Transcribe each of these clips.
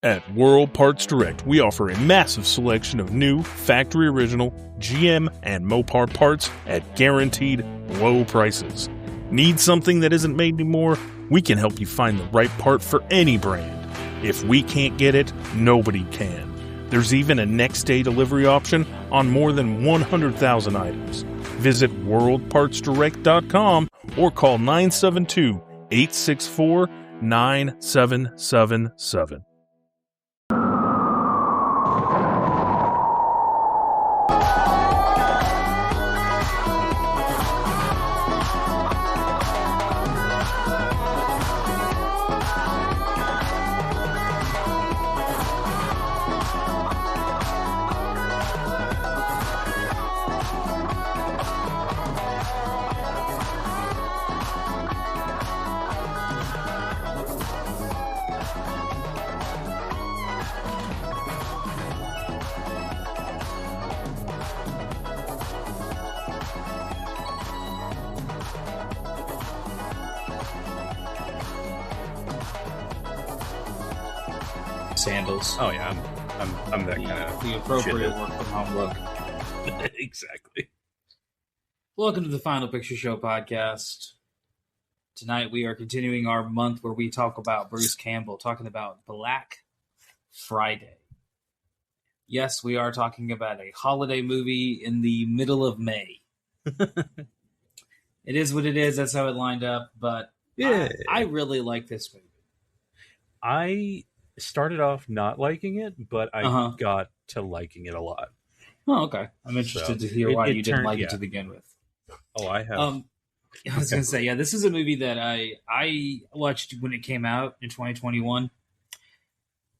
At World Parts Direct, we offer a massive selection of new, factory original, GM, and Mopar parts at guaranteed low prices. Need something that isn't made anymore? We can help you find the right part for any brand. If we can't get it, nobody can. There's even a next-day delivery option on more than 100,000 items. Visit worldpartsdirect.com or call 972-864-9777. Sandals. Oh yeah, I'm that kind of the appropriate work from home look. Exactly. Welcome to the Final Picture Show podcast. Tonight we are continuing our month where we talk about Bruce Campbell, talking about Black Friday. Yes, we are talking about a holiday movie in the middle of May. It is what it is. That's how it lined up. But yeah, I really like this movie. I started off not liking it, but I got to liking it a lot. Oh, okay. I'm interested to hear why you didn't like it to begin with. Oh, I have. I was going to say, this is a movie that I watched when it came out in 2021.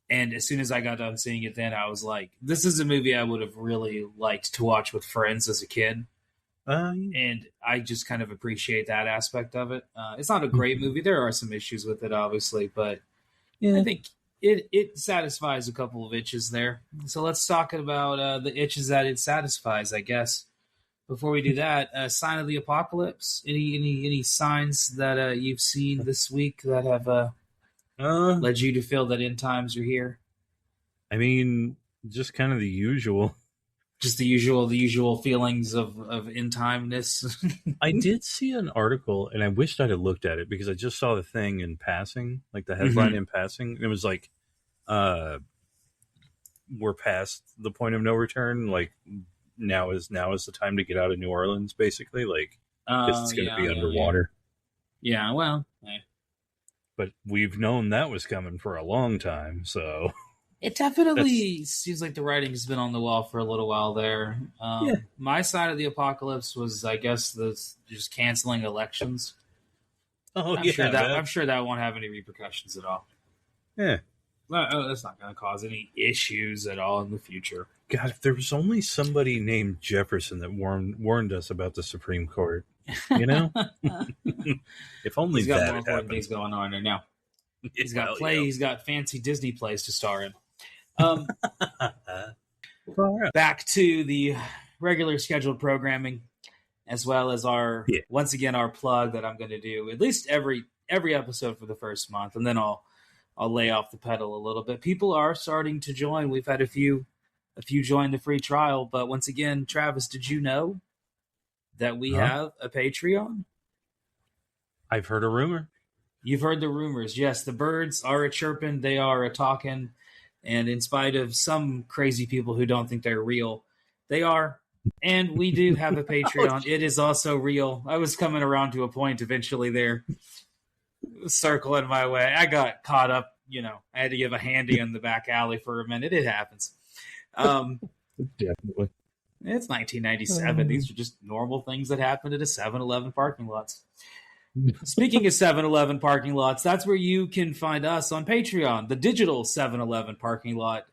And as soon as I got done seeing it then, I was like, this is a movie I would have really liked to watch with friends as a kid. And I just kind of appreciate that aspect of it. It's not a great movie. There are some issues with it, obviously, but I think it satisfies a couple of itches there. So let's talk about the itches that it satisfies, I guess. Before we do that, sign of the apocalypse. Any signs that you've seen this week that have led you to feel that end times are here? I mean, just kind of the usual. Just the usual feelings of end timeness. I did see an article, and I wished I'd have looked at it because I just saw the thing in passing, like the headline in passing. It was like, we're past the point of no return. Like now is the time to get out of New Orleans, basically. Like it's going to be underwater. Yeah, well, but we've known that was coming for a long time, so. It definitely seems like the writing has been on the wall for a little while there. My side of the apocalypse was, I guess, just canceling elections. I'm sure that won't have any repercussions at all. Yeah. That's not going to cause any issues at all in the future. God, if there was only somebody named Jefferson that warned us about the Supreme Court, you know? If only he's got that more important things going on right now. He's got He's got fancy Disney plays to star in. Back to the regular scheduled programming, as well as once again our plug that I'm going to do at least every episode for the first month, and then I'll lay off the pedal a little bit. People are starting to join. We've had a few join the free trial, but once again, Travis, did you know that we have a Patreon? I've heard a rumor. You've heard the rumors. Yes, the birds are a chirping. They are a talking. And in spite of some crazy people who don't think they're real, they are. And we do have a Patreon. It is also real. I was coming around to a point eventually there. Circling my way. I got caught up, I had to give a handy in the back alley for a minute. It happens. Definitely. It's 1997. These are just normal things that happen at a 7-Eleven parking lots. Speaking of 7-Eleven parking lots, that's where you can find us on Patreon, the digital 7-Eleven parking lot,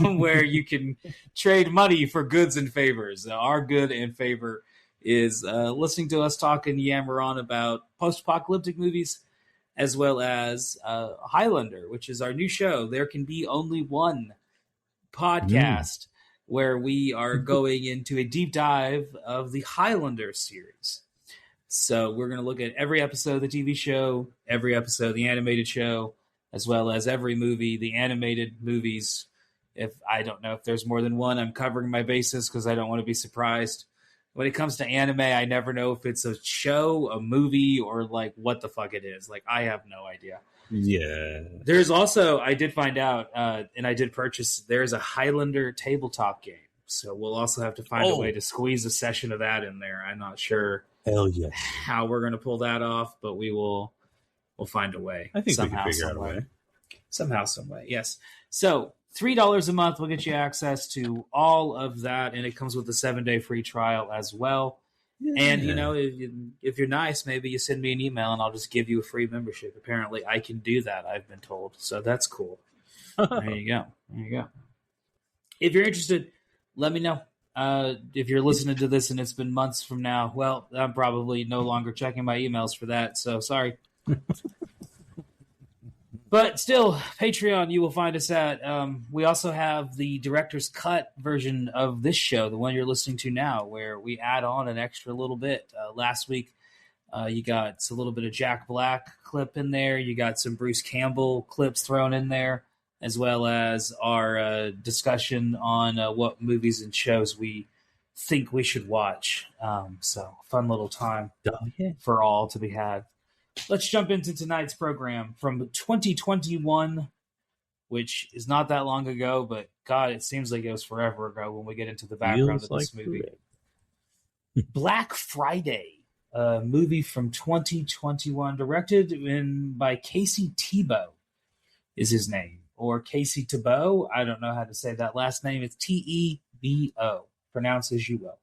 where you can trade money for goods and favors. Our good and favor is listening to us talk and yammer on about post-apocalyptic movies, as well as Highlander, which is our new show. There Can Be Only One podcast, where we are going into a deep dive of the Highlander series. So we're going to look at every episode of the TV show, every episode of the animated show, as well as every movie, the animated movies. If I don't know if there's more than one, I'm covering my bases because I don't want to be surprised. When it comes to anime, I never know if it's a show, a movie, or like what the fuck it is. Like, I have no idea. Yeah. There's also, I did find out, and I did purchase, there's a Highlander tabletop game. So we'll also have to find a way to squeeze a session of that in there. I'm not sure how we're going to pull that off, but we'll find a way. I think somehow, we can figure out a way. Somehow, some way, yes. So $3 a month will get you access to all of that, and it comes with a 7-day free trial as well. Yeah. And, you know, if you're nice, maybe you send me an email and I'll just give you a free membership. Apparently, I can do that, I've been told. So that's cool. There you go. There you go. If you're interested, let me know. If you're listening to this and it's been months from now, well, I'm probably no longer checking my emails for that. So sorry. But still, Patreon, you will find us at. We also have the director's cut version of this show, the one you're listening to now, where we add on an extra little bit. Last week, you got a little bit of Jack Black clip in there. You got some Bruce Campbell clips thrown in there, as well as our discussion on what movies and shows we think we should watch. So, fun little time for all to be had. Let's jump into tonight's program from 2021, which is not that long ago, but God, it seems like it was forever ago when we get into the background of this movie. Black Friday, a movie from 2021, directed by Casey Tebow is his name, or Casey Tebow. I don't know how to say that last name. It's Tebo, pronounce as you will.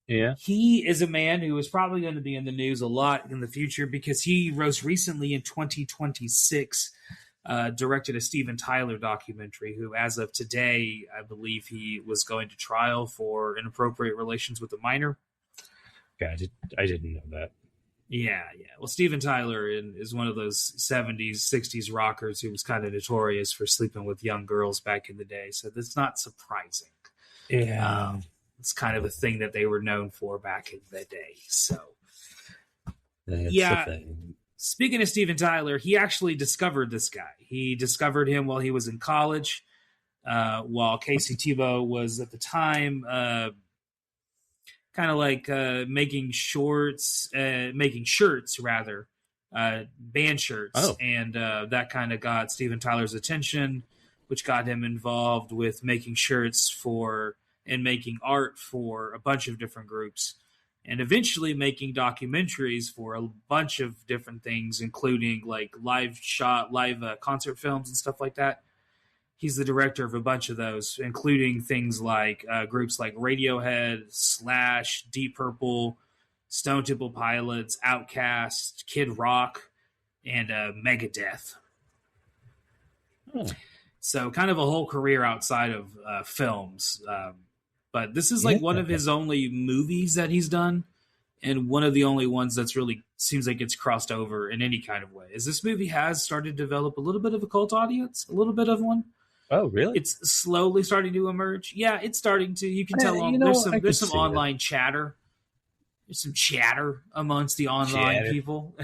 Yeah. He is a man who is probably going to be in the news a lot in the future because he rose recently in 2026, directed a Steven Tyler documentary who, as of today, I believe he was going to trial for inappropriate relations with a minor. Yeah, I didn't know that. Yeah. Well, Steven Tyler is one of those 70s, 60s rockers who was kind of notorious for sleeping with young girls back in the day. So that's not surprising. Yeah. It's kind of a thing that they were known for back in the day. So, that's speaking of Steven Tyler, he actually discovered this guy. He discovered him while he was in college, while Casey Tebow was at the time kind of like making shirts, band shirts. And that kind of got Steven Tyler's attention, which got him involved with making shirts and making art for a bunch of different groups, and eventually making documentaries for a bunch of different things, including like live concert films and stuff like that. He's the director of a bunch of those, including things like groups like Radiohead, Slash, Deep Purple, Stone Temple Pilots, Outkast, Kid Rock, and Megadeth. So kind of a whole career outside of films. But this is like one of his only movies that he's done, and one of the only ones that's really seems like it's crossed over in any kind of way. Is this movie has started to develop a little bit of a cult audience, a little bit of one. Oh, really? It's slowly starting to emerge. Yeah, it's starting to. You can tell there's some online chatter. There's some chatter amongst the online people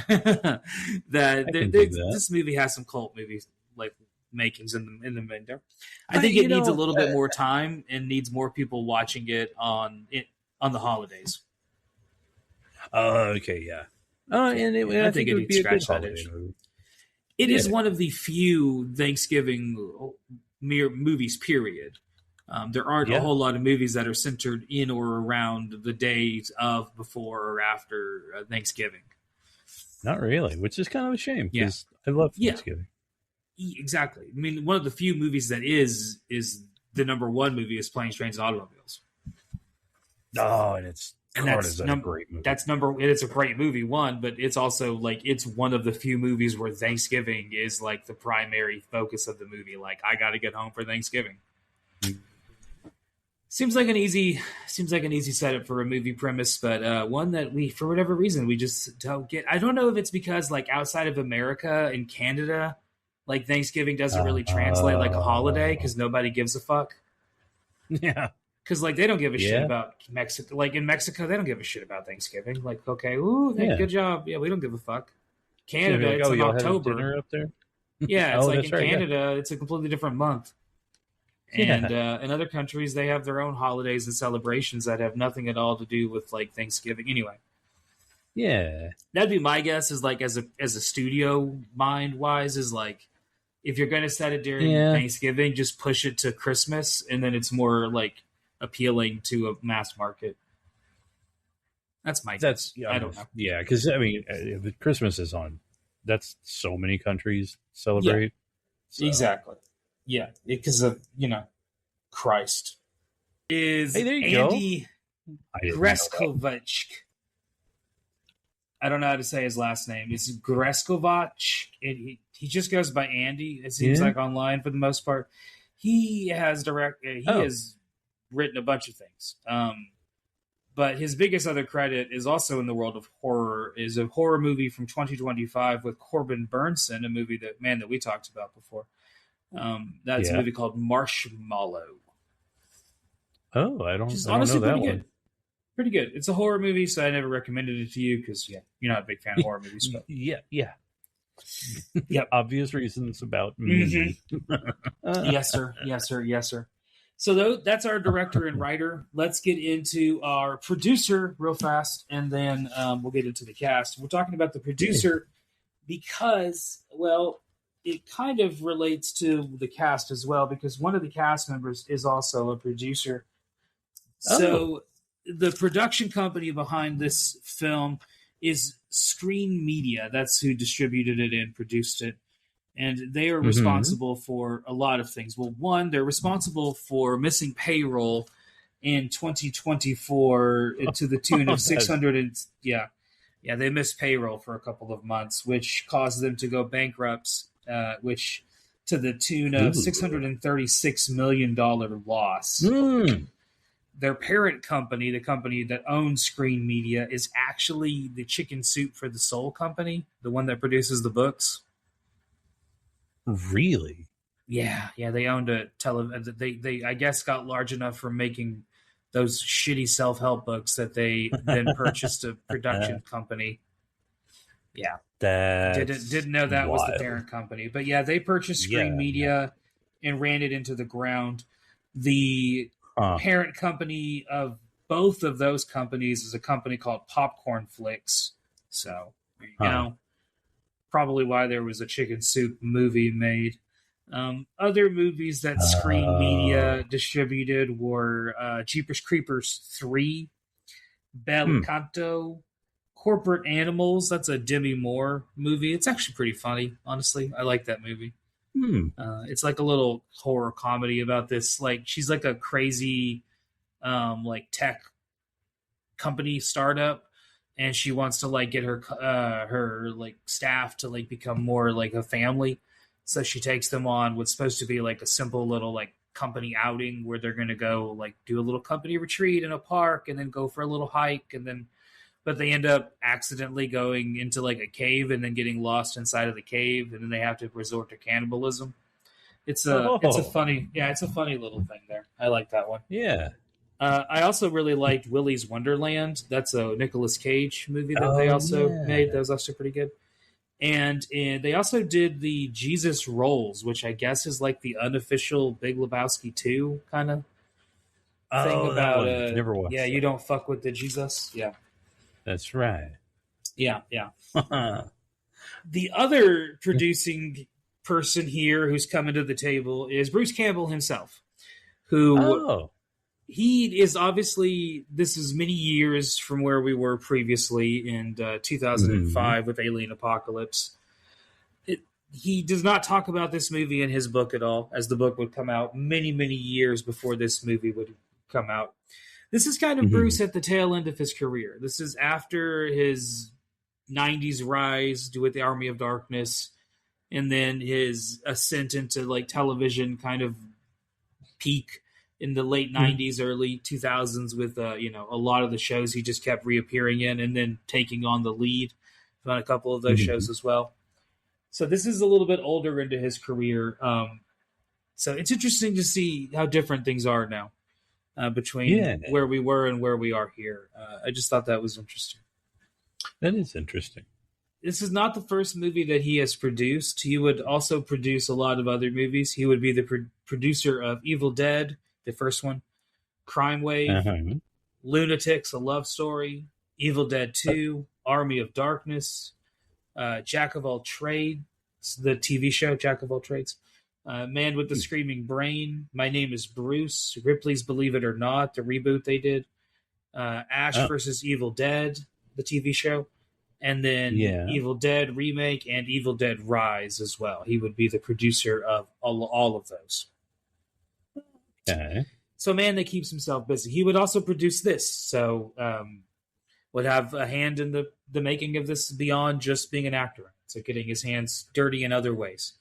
this movie has some cult movies like makings in the window. I think it needs a little bit more time and needs more people watching it on the holidays. Okay, yeah. And I think it would be a good holiday movie. It is one of the few Thanksgiving movies, period. There aren't a whole lot of movies that are centered in or around the days of, before, or after Thanksgiving. Not really, which is kind of a shame because I love Thanksgiving. Exactly. I mean, one of the few movies that is the number one movie is Planes, Trains, and Automobiles. Oh, and that's a great movie. It's a great movie, but it's also like it's one of the few movies where Thanksgiving is like the primary focus of the movie. Like, I got to get home for Thanksgiving. Seems like an easy setup for a movie premise, but one that we, for whatever reason, we just don't get. I don't know if it's because like outside of America and Canada, like Thanksgiving doesn't really translate like a holiday because nobody gives a fuck. Yeah. Because like they don't give a shit about Mexico. Like in Mexico, they don't give a shit about Thanksgiving. Like, okay, good job. Yeah, we don't give a fuck. Canada, it's in October. Dinner up there? Yeah, it's like that's in right. Canada, it's a completely different month. And in other countries, they have their own holidays and celebrations that have nothing at all to do with like Thanksgiving. Anyway, Yeah. that'd be my guess. Is like as a studio mind wise, is like if you're going to set it during Yeah. Thanksgiving, just push it to Christmas, and then it's more like appealing to a mass market. That's my guess. I don't know. Yeah, because I mean, Christmas is on. That's so many countries celebrate. So. Exactly. Yeah, because of Christ is Hey, there you Andy go. Greskovich. I don't know how to say his last name. It's Greskovich. He just goes by Andy. It seems like online for the most part. He has has written a bunch of things. But his biggest other credit is also in the world of horror. Is a horror movie from 2025 with Corbin Burnson, a movie that we talked about before. That's a movie called Marshmallow. Oh, I don't. Which is I don't honestly know that pretty one. good. Pretty good. It's a horror movie, so I never recommended it to you because you're not a big fan of horror movies. But Yeah. Yep. Obvious reasons about me. Yes, sir. So that's our director and writer. Let's get into our producer real fast, and then we'll get into the cast. We're talking about the producer because, well, it kind of relates to the cast as well because one of the cast members is also a producer. So the production company behind this film is Screen Media. That's who distributed it and produced it. And they are responsible for a lot of things. Well, one, they're responsible for missing payroll in 2024 to the tune of 600 and they missed payroll for a couple of months, which caused them to go bankrupt, which to the tune of $636 million loss. Their parent company, the company that owns Screen Media, is actually the Chicken Soup for the Soul company, the one that produces the books. Really? Yeah. They owned a They I guess got large enough for making those shitty self-help books that they then purchased a production company. Yeah, didn't know that was the parent company, but yeah, they purchased Screen Media and ran it into the ground. The parent company of both of those companies is a company called Popcorn Flicks. So there you go. Probably why there was a Chicken Soup movie made. Other movies that Screen Media distributed were Jeepers Creepers 3, Bel Canto, Corporate Animals. That's a Demi Moore movie. It's actually pretty funny, honestly. I like that movie. It's like a little horror comedy about this. Like she's like a crazy, like tech company startup, and she wants to like get her like staff to like become more like a family. So she takes them on what's supposed to be like a simple little like company outing where they're going to go like do a little company retreat in a park and then go for a little hike but they end up accidentally going into like a cave and then getting lost inside of the cave, and then they have to resort to cannibalism. It's a funny little thing there. I like that one. Yeah. I also really liked Willy's Wonderland. That's a Nicolas Cage movie that they also made. That was also pretty good. And they also did the Jesus Rolls, which I guess is like the unofficial Big Lebowski 2 kind of thing about never watched that. You don't fuck with the Jesus. Yeah. That's right. Yeah. The other producing person here who's coming to the table is Bruce Campbell himself, who he is obviously, this is many years from where we were previously in 2005 with Alien Apocalypse. He does not talk about this movie in his book at all, as the book would come out many, many years before this movie would come out. This is kind of Bruce at the tail end of his career. This is after his 90s rise with the Army of Darkness, and then his ascent into like television kind of peak in the late 90s, early 2000s with a lot of the shows he just kept reappearing in and then taking on the lead on a couple of those shows as well. So this is a little bit older into his career. So it's interesting to see how different things are now. Between where we were and where we are here. I just thought that was interesting. That is interesting. this is not the first movie that he has produced. He would also produce a lot of other movies. He would be the producer of Evil Dead, the first one, Crime Wave, Lunatics, A Love Story, Evil Dead 2, Army of Darkness, Jack of All Trades, the TV show Jack of All Trades, Man with the Screaming Brain, My Name is Bruce, Ripley's Believe It or Not, the reboot they did, Ash versus Evil Dead, the TV show, and then Evil Dead Remake and Evil Dead Rise as well. He would be the producer of all of those. Okay. So, man that keeps himself busy. He would also produce this, so would have a hand in the making of this beyond just being an actor. So getting his hands dirty in other ways.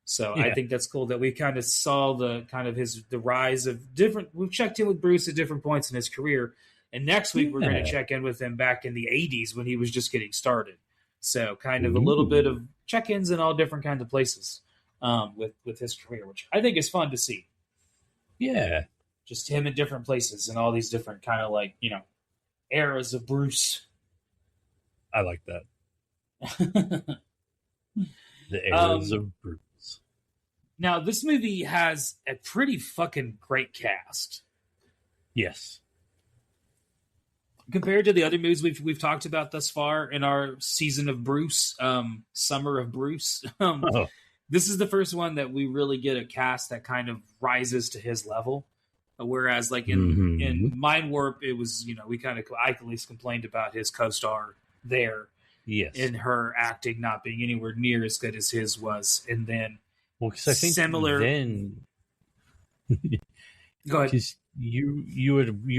So I think that's cool that we kind of saw the rise of different. We've checked in with Bruce at different points in his career, and next week we're going to check in with him back in the '80s when he was just getting started. So kind of a little bit of check-ins in all different kinds of places with his career, which I think is fun to see. Yeah, just him in different places and all these different kind of eras of Bruce. I like that. The eras of Bruce. Now, this movie has a pretty fucking great cast. Yes. Compared to the other movies we've talked about thus far in our season of Bruce, Summer of Bruce, this is the first one that we really get a cast that kind of rises to his level. Whereas, like in Mind Warp, it was, I at least complained about his co-star there. Yes. In her acting not being anywhere near as good as his was. And then, because I think similar. Then, go ahead. Because you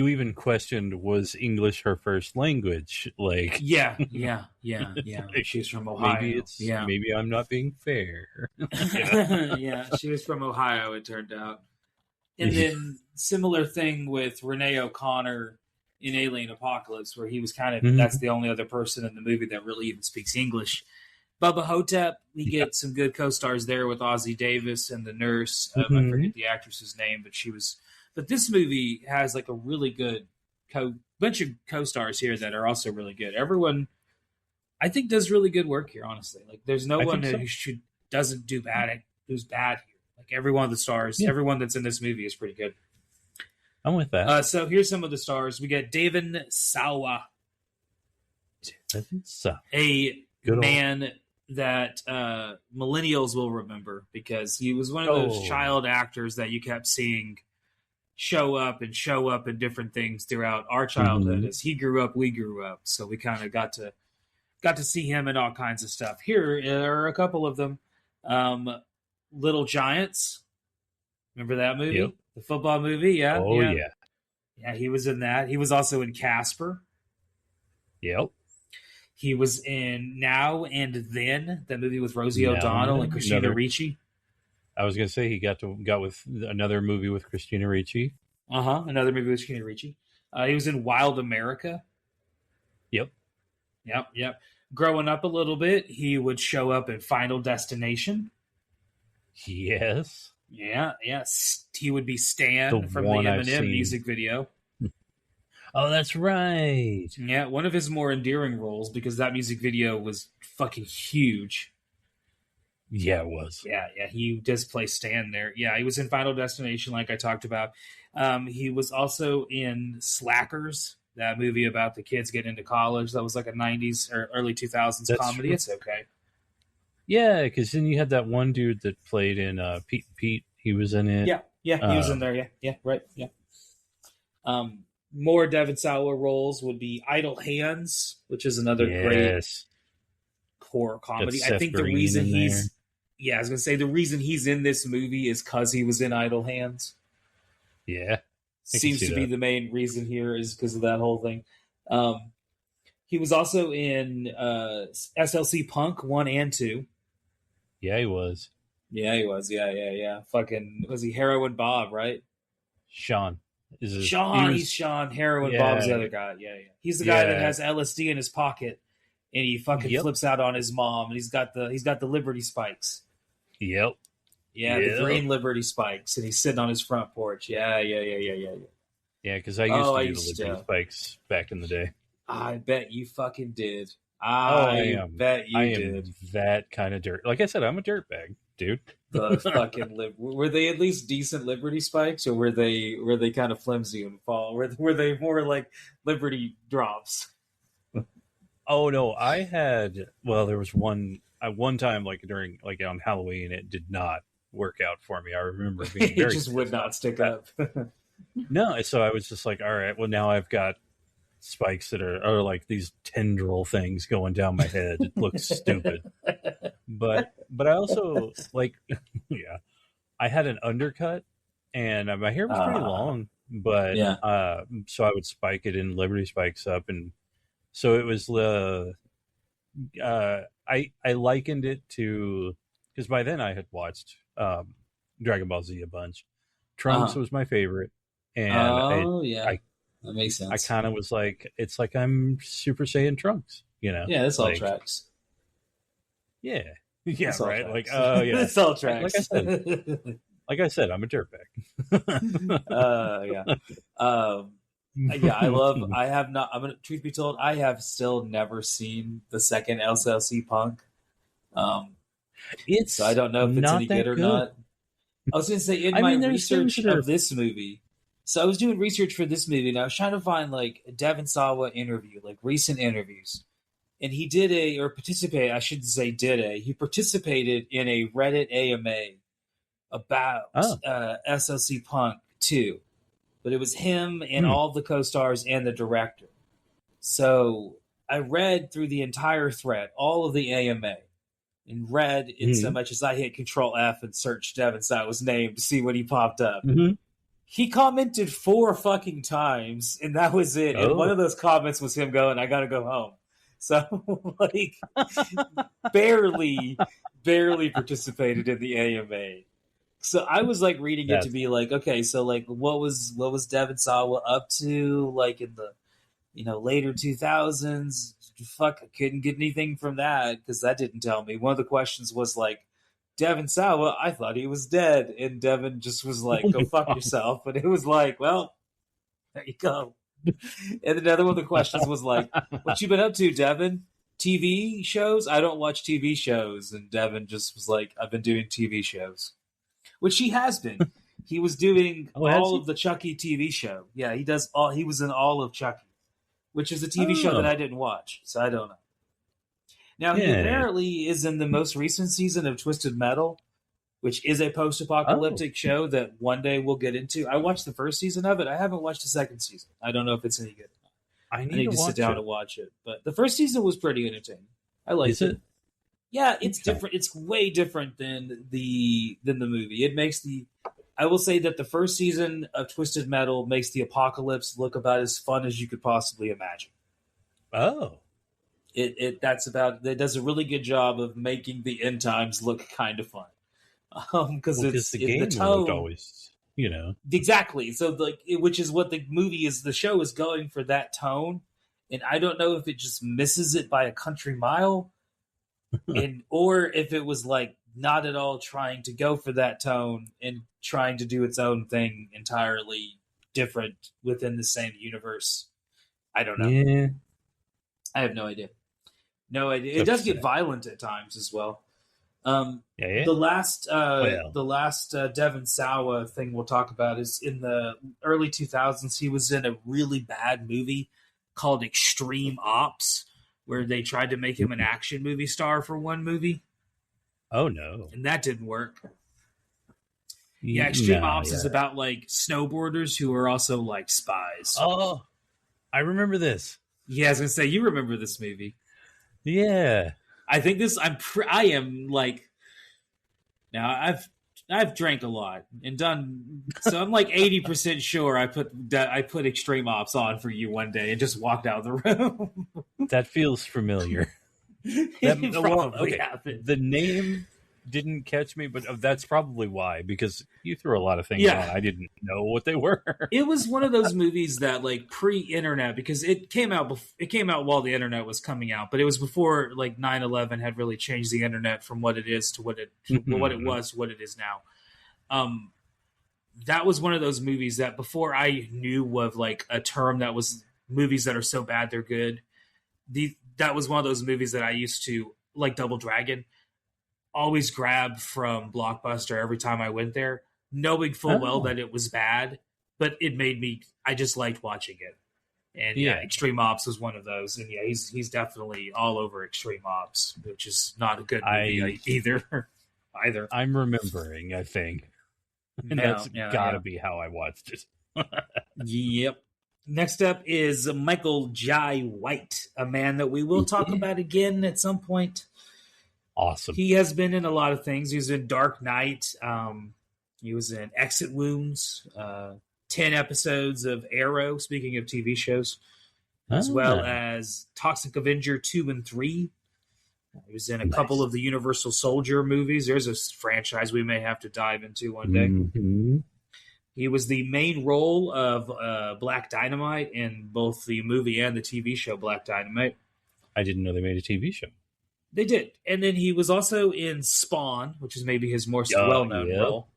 even questioned, was English her first language? Like, yeah. She's from Ohio. Maybe I'm not being fair. Yeah, she was from Ohio. It turned out. And then similar thing with Renee O'Connor in Alien Apocalypse, where he was kind of that's the only other person in the movie that really even speaks English. Bubba Hotep, we get some good co-stars there with Ossie Davis and the nurse. I forget the actress's name, but she was. But this movie has like a really good bunch of co-stars here that are also really good. Everyone, I think, does really good work here. Honestly, like there's no one who doesn't do bad. Who's bad here? Like every one of the stars, everyone that's in this movie is pretty good. I'm with that. So here's some of the stars. We got Devon Sawa. A man that millennials will remember because he was one of those child actors that you kept seeing show up in different things throughout our childhood. As he grew up, we grew up. So we kind of got to see him in all kinds of stuff. Here are a couple of them. Little Giants. Remember that movie? Yep. The football movie? Yeah. Yeah. Yeah, he was in that. He was also in Casper. Yep. He was in Now and Then, that movie with Rosie O'Donnell and Christina Ricci. I was going to say he got with another movie with Christina Ricci. Another movie with Christina Ricci. He was in Wild America. Yep. Growing up a little bit, he would show up in Final Destination. Yes. Yes. He would be Stan from the Eminem music video. Oh, that's right. Yeah, one of his more endearing roles because that music video was fucking huge. Yeah, it was. Yeah, he does play Stan there. Yeah, he was in Final Destination, like I talked about. He was also in Slackers, that movie about the kids getting into college. That was like a 90s or early 2000s comedy. It's okay. Yeah, because then you had that one dude that played in Pete. He was in it. Yeah, he was in there. Yeah, right. Yeah. More Devon Sawa roles would be Idle Hands, which is another great horror comedy. I think the reason I was going to say the reason he's in this movie is because he was in Idle Hands. Yeah. Seems to be the main reason here is because of that whole thing. He was also in SLC Punk 1 and 2. Yeah, he was. Yeah. Fucking, was he Heroin Bob, right? Sean. He's Sean. Heroin Bob's the other guy. Yeah. He's the guy that has LSD in his pocket and he fucking flips out on his mom and he's got the Liberty Spikes. Yep. Yeah, the green Liberty Spikes, and he's sitting on his front porch. Yeah. Yeah, because I used to do the Liberty Spikes back in the day. I bet you fucking did. Oh, I I am. bet I you am did. that kind of dirt. Like I said, I'm a dirtbag, dude. The fucking were they at least decent Liberty spikes, or were they kind of flimsy and fall? Were they more like Liberty drops? Oh no, I had. Well, there was one time like during like on Halloween, it did not work out for me. I remember being It very just would pissed not off stick about up. that. No, so I was just like, all right, well now I've got spikes that are like these tendril things going down my head. It looks stupid, but I also like, yeah, I had an undercut and my hair was pretty long, but Yeah. so I would spike it in Liberty spikes up, and so it was I likened it to, because by then I had watched Dragon Ball Z a bunch. Trunks Uh-huh. was my favorite, and Oh yeah, I that makes I sense. kind of was like, it's like I'm Super Saiyan Trunks, Yeah, this all like tracks. yeah, yeah, This all right, like tracks. yeah, This all like I tracks. said, I'm a dirtbag. Yeah. Um, yeah, I love. I have not. I'm gonna. Truth be told, I have still never seen the second SLC Punk. Um, so I It's don't know if it's any not good that or good. not. I was gonna say in I my mean, there's things research that are of this movie. So I was doing research for this movie, and I was trying to find like a Devon Sawa interview, like recent interviews. And he did or participated. I shouldn't say did a. He participated in a Reddit AMA about oh SLC Punk 2, but it was him and hmm, all the co-stars and the director. So I read through the entire thread, all of the AMA, and read in so hmm, much as I hit Control F and searched Devon Sawa's name to see what he popped up. hmm. He commented 4 fucking times, and that was it. And one Oh of those comments was him going, "I gotta go home." So like barely, barely participated in the AMA. So I was like reading it to that's be like, okay, so like what was Devon Sawa up to like in the later 2000s? Fuck, I couldn't get anything from that because that didn't tell me. One of the questions was like, Devon Sawa, I thought he was dead, and Devon just was like, go fuck yourself, and it was like, well, there you go. And another one of the questions was like, what you been up to, Devon? TV shows? I don't watch TV shows, and Devon just was like, I've been doing TV shows, which he has been. He was doing oh, has all he? of the Chucky TV show. Yeah, he does all. He was in all of Chucky, which is a TV show that Oh I didn't watch, so I don't know. Now he yeah. apparently is in the most recent season of Twisted Metal, which is a Oh, post-apocalyptic show that one day we'll get into. I watched the first season of it. I haven't watched the second season. I don't know if it's any good. I I need need to to sit watch down it. and watch it. But the first season was pretty entertaining. I liked Is it. it Yeah, it's okay? different. It's way different than the movie. It makes the I will say that the first season of Twisted Metal makes the apocalypse look about as fun as you could possibly imagine. Oh, It does a really good job of making the end times look kind of fun. Because well, because it's the the game looked tone always, you know. exactly. So like which is what the movie is. The show is going for that tone, and I don't know if it just misses it by a country mile, and or if it was like not at all trying to go for that tone and trying to do its own thing entirely different within the same universe. I don't know. Yeah, I have no idea. No idea. It tough to does get say. violent at times as well. Yeah, yeah. Well, The last Devon Sawa thing we'll talk about is in the early 2000s. He was in a really bad movie called Extreme Ops, where they tried to make him an action movie star for one movie, oh no, and that didn't work. Yeah, Extreme no, Ops is yeah. about like snowboarders who are also like spies. Oh, I remember this. Yeah, I was gonna say you remember this movie. Yeah. I think this. I am like now. I've drank a lot and done, so I'm like 80% sure I put Extreme Ops on for you one day and just walked out of the room. That feels familiar. That It well, probably okay. happened. The name didn't catch me, but that's probably why, because you threw a lot of things on. Yeah, I didn't know what they were. it was one of those movies that like pre-internet because it came out. It came out while the internet was coming out, but it was before like 9/11 had really changed the internet from what it is to what it Mhm. was to what it is now. Um, that was one of those movies that before I knew of like a term that was movies that are so bad they're good. that was one of those movies that I used to, like Double Dragon, always grab from Blockbuster every time I went there, knowing full well that it was bad, but it made me, I just liked watching it. And yeah, Extreme Ops was one of those. And yeah, he's definitely all over Extreme Ops, which is not a good movie either. I'm remembering, I think. And that's gotta be how I watched it. Yep. Next up is Michael Jai White, a man that we will talk about again at some point. Awesome. He has been in a lot of things. He was in Dark Knight. He was in Exit Wounds, 10 episodes of Arrow, speaking of TV shows, as well as Toxic Avenger 2 and 3. He was in a couple of the Universal Soldier movies. There's a franchise we may have to dive into one day. Mm-hmm. He was the main role of Black Dynamite in both the movie and the TV show Black Dynamite. I didn't know they made a TV show. They did. And then he was also in Spawn, which is maybe his most well-known role,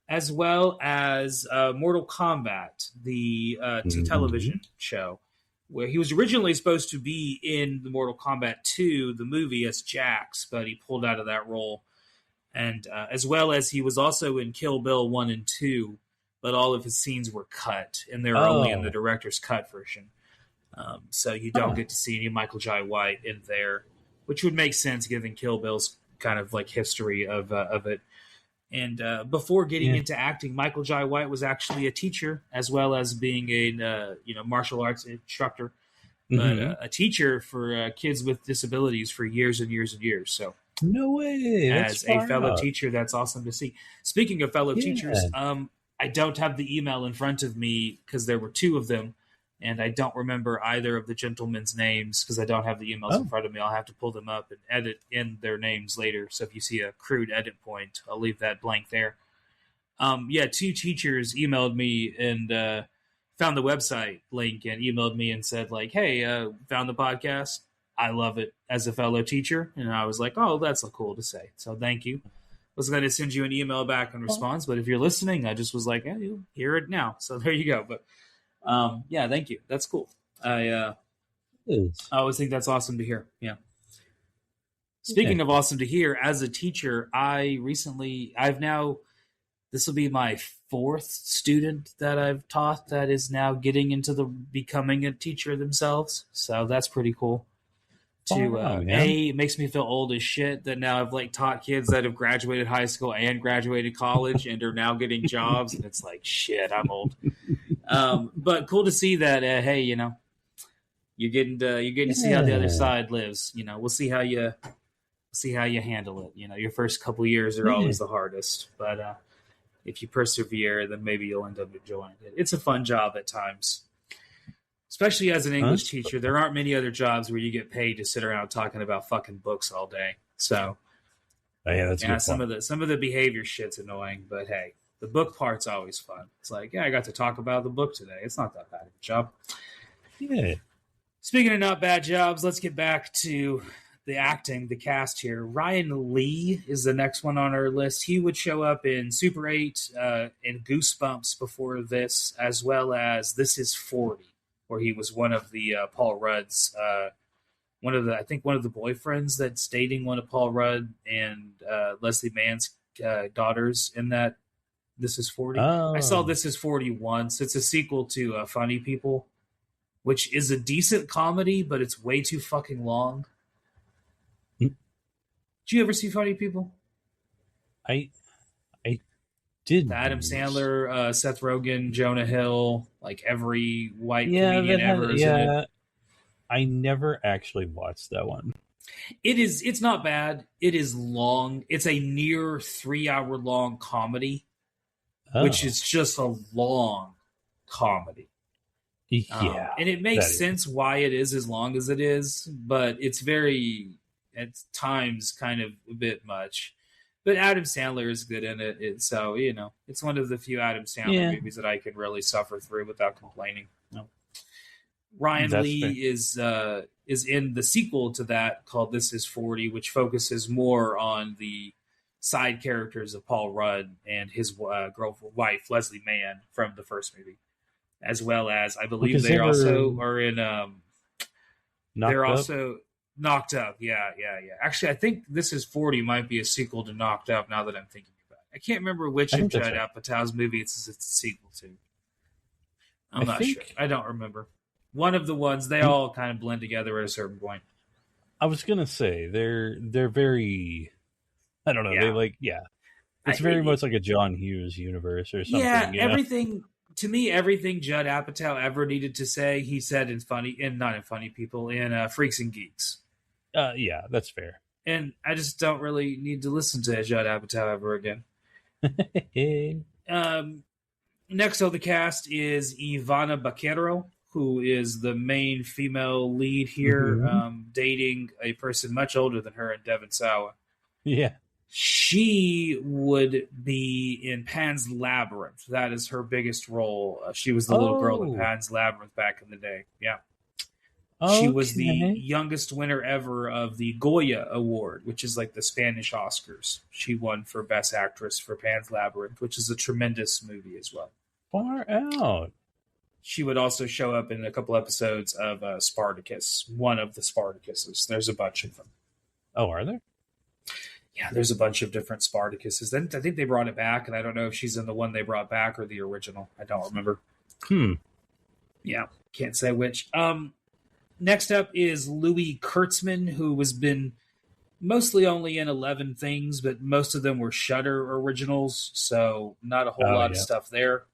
as well as Mortal Kombat, the television show, where he was originally supposed to be in the Mortal Kombat 2, the movie, as Jax, but he pulled out of that role. And as well as he was also in Kill Bill 1 and 2, but all of his scenes were cut, and they're only in the director's cut version. So you don't get to see any Michael Jai White in there, which would make sense given Kill Bill's kind of like history of it. And before getting into acting, Michael Jai White was actually a teacher, as well as being a martial arts instructor, but a teacher for kids with disabilities for years and years and years. So no way! As a fellow teacher, that's awesome to see. Speaking of fellow teachers, I don't have the email in front of me because there were two of them, and I don't remember either of the gentlemen's names because I don't have the emails in front of me. I'll have to pull them up and edit in their names later. So if you see a crude edit point, I'll leave that blank there. Two teachers emailed me and found the website link and emailed me and said, like, hey, found the podcast. I love it as a fellow teacher. And I was like, oh, that's cool to say. So thank you. Was going to send you an email back in response, but if you're listening, I just was like, hey, you'll hear it now. So there you go. But thank you. That's cool. I always think that's awesome to hear. Yeah. Speaking of awesome to hear, as a teacher, this will be my fourth student that I've taught that is now getting into becoming a teacher themselves. So that's pretty cool. It makes me feel old as shit that now I've like taught kids that have graduated high school and graduated college and are now getting jobs, and it's like, shit, I'm old. But cool to see that. Hey, you're getting to see how the other side lives. We'll see how you handle it. Your first couple years are always the hardest, but if you persevere, then maybe you'll end up enjoying it. It's a fun job at times. Especially as an English teacher, there aren't many other jobs where you get paid to sit around talking about fucking books all day. So, some of the behavior shit's annoying, but hey, the book part's always fun. It's like, I got to talk about the book today. It's not that bad of a job. Yeah. Speaking of not bad jobs, let's get back to the acting, the cast here. Ryan Lee is the next one on our list. He would show up in Super 8 and Goosebumps before this, as well as This Is 40. Where he was one of the Paul Rudd's, one of the boyfriends that's dating one of Paul Rudd and Leslie Mann's daughters in that This Is 40. I saw This Is 40 once. It's a sequel to Funny People, which is a decent comedy, but it's way too fucking long. Did you ever see Funny People? I did. Adam Sandler, Seth Rogen, Jonah Hill, like every white comedian ever. It? I never actually watched that one. It's not bad. It is long. It's a near 3-hour long comedy, which is just a long comedy. Yeah. And it makes sense why it is as long as it is, but it's very, at times, kind of a bit much. But Adam Sandler is good in it. So, it's one of the few Adam Sandler movies that I can really suffer through without complaining. No. Ryan Lee is in the sequel to that called This Is 40, which focuses more on the side characters of Paul Rudd and his wife, Leslie Mann, from the first movie. As well as, I believe also are in They're Up? also Knocked Up. Yeah. Actually, I think This Is 40 might be a sequel to Knocked Up now that I'm thinking about it. I can't remember which I of think that's Judd right. Apatow's movies it's a sequel to. I'm I not think- sure. I don't remember. One of the ones, they all kind of blend together at a certain point. I was gonna say they're very. I don't know. Yeah. It's very much like a John Hughes universe or something. Yeah, you know? everything to me, everything Judd Apatow ever needed to say, he said in not in Funny People, in Freaks and Geeks. Yeah, that's fair. And I just don't really need to listen to Judd Apatow ever again. Next on the cast is Ivana Baquero, who is the main female lead here, dating a person much older than her in Devon Sawa. Yeah. She would be in Pan's Labyrinth. That is her biggest role. She was the little girl in Pan's Labyrinth back in the day. Yeah. She was the youngest winner ever of the Goya Award, which is like the Spanish Oscars. She won for Best Actress for Pan's Labyrinth, which is a tremendous movie as well. Far out. She would also show up in a couple episodes of Spartacus, one of the Spartacuses. There's a bunch of them. Oh, are there? Yeah, there's a bunch of different Spartacuses. Then I think they brought it back, and I don't know if she's in the one they brought back or the original. I don't remember. Yeah, can't say which. Next up is Louis Kurtzman, who has been mostly only in 11 things, but most of them were Shudder originals, so not a whole lot of stuff there.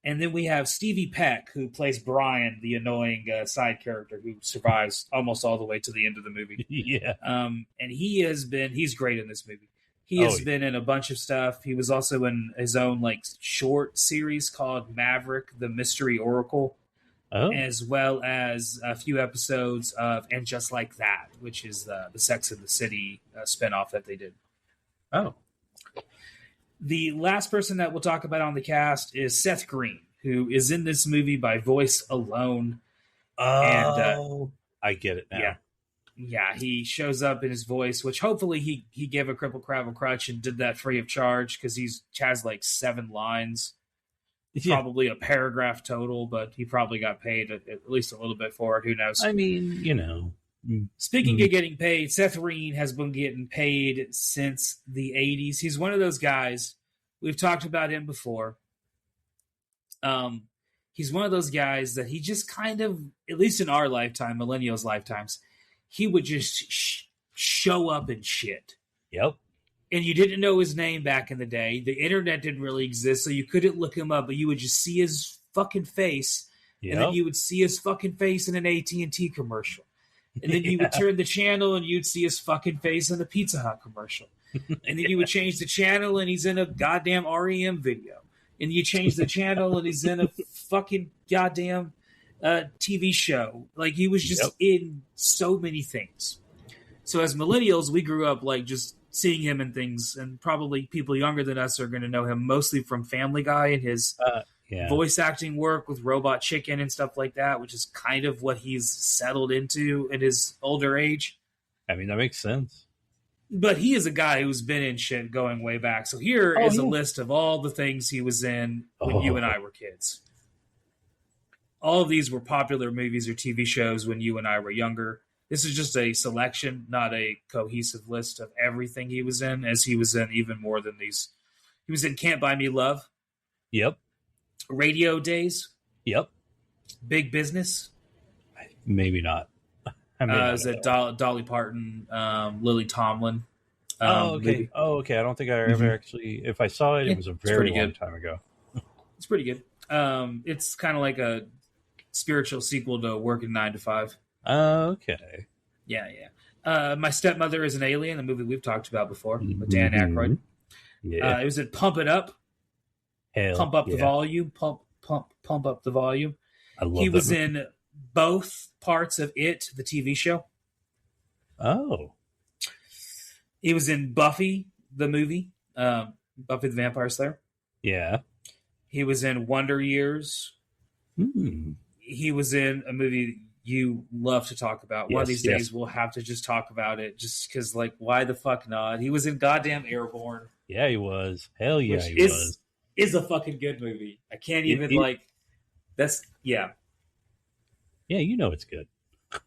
And then we have Stevie Peck, who plays Brian, the annoying side character who survives almost all the way to the end of the movie. Yeah. And he's great in this movie. He has been in a bunch of stuff. He was also in his own short series called Maverick, the Mystery Oracle, as well as a few episodes of And Just Like That, which is the Sex and the City spinoff that they did. Oh. The last person that we'll talk about on the cast is Seth Green, who is in this movie by voice alone. Oh, I get it now. Yeah, he shows up in his voice, which hopefully he gave a Cripple Crabble Crutch and did that free of charge because he has 7 lines. Probably a paragraph total, but he probably got paid at least a little bit for it. Who knows? I mean, you know. Speaking of getting paid, Seth Green has been getting paid since the 80s. He's one of those guys. We've talked about him before. He's one of those guys that he just kind of, at least in our lifetime, millennials' lifetimes, he would just show up and shit. Yep. And you didn't know his name back in the day. The internet didn't really exist, so you couldn't look him up, but you would just see his fucking face, and then you would see his fucking face in an AT&T commercial. And then you would turn the channel and you'd see his fucking face in a Pizza Hut commercial. And then you would change the channel and he's in a goddamn REM video. And you change the channel and he's in a fucking goddamn TV show. He was just in so many things. So as millennials, we grew up just seeing him in things, and probably people younger than us are going to know him mostly from Family Guy and his voice acting work with Robot Chicken and stuff like that, which is kind of what he's settled into in his older age. I mean, that makes sense. But he is a guy who's been in shit going way back. So here is a list of all the things he was in when you and I were kids. All of these were popular movies or TV shows when you and I were younger. This is just a selection, not a cohesive list of everything he was in, as he was in even more than these. He was in Can't Buy Me Love. Yep. Radio Days. Yep. Big Business. Maybe not. Is that Dolly Parton, Lily Tomlin? Okay. Movie. Okay. I don't think I ever actually. If I saw it, it was a very long time ago. It's pretty good. It's kind of like a spiritual sequel to Working 9 to 5. Okay. Yeah. My Stepmother is an Alien, a movie we've talked about before with Dan Aykroyd. Yeah. It was at Pump It Up. Pump up the volume. Pump up the volume. I love He was in both parts of It, the TV show. Oh. He was in Buffy, the movie. Buffy the Vampire Slayer. Yeah. He was in Wonder Years. He was in a movie you love to talk about. One of these days we'll have to just talk about it just because, why the fuck not? He was in goddamn Airborne. Yeah, he was. Hell yeah, he was. Is a fucking good movie. I can't even, that's, yeah. Yeah, you know it's good.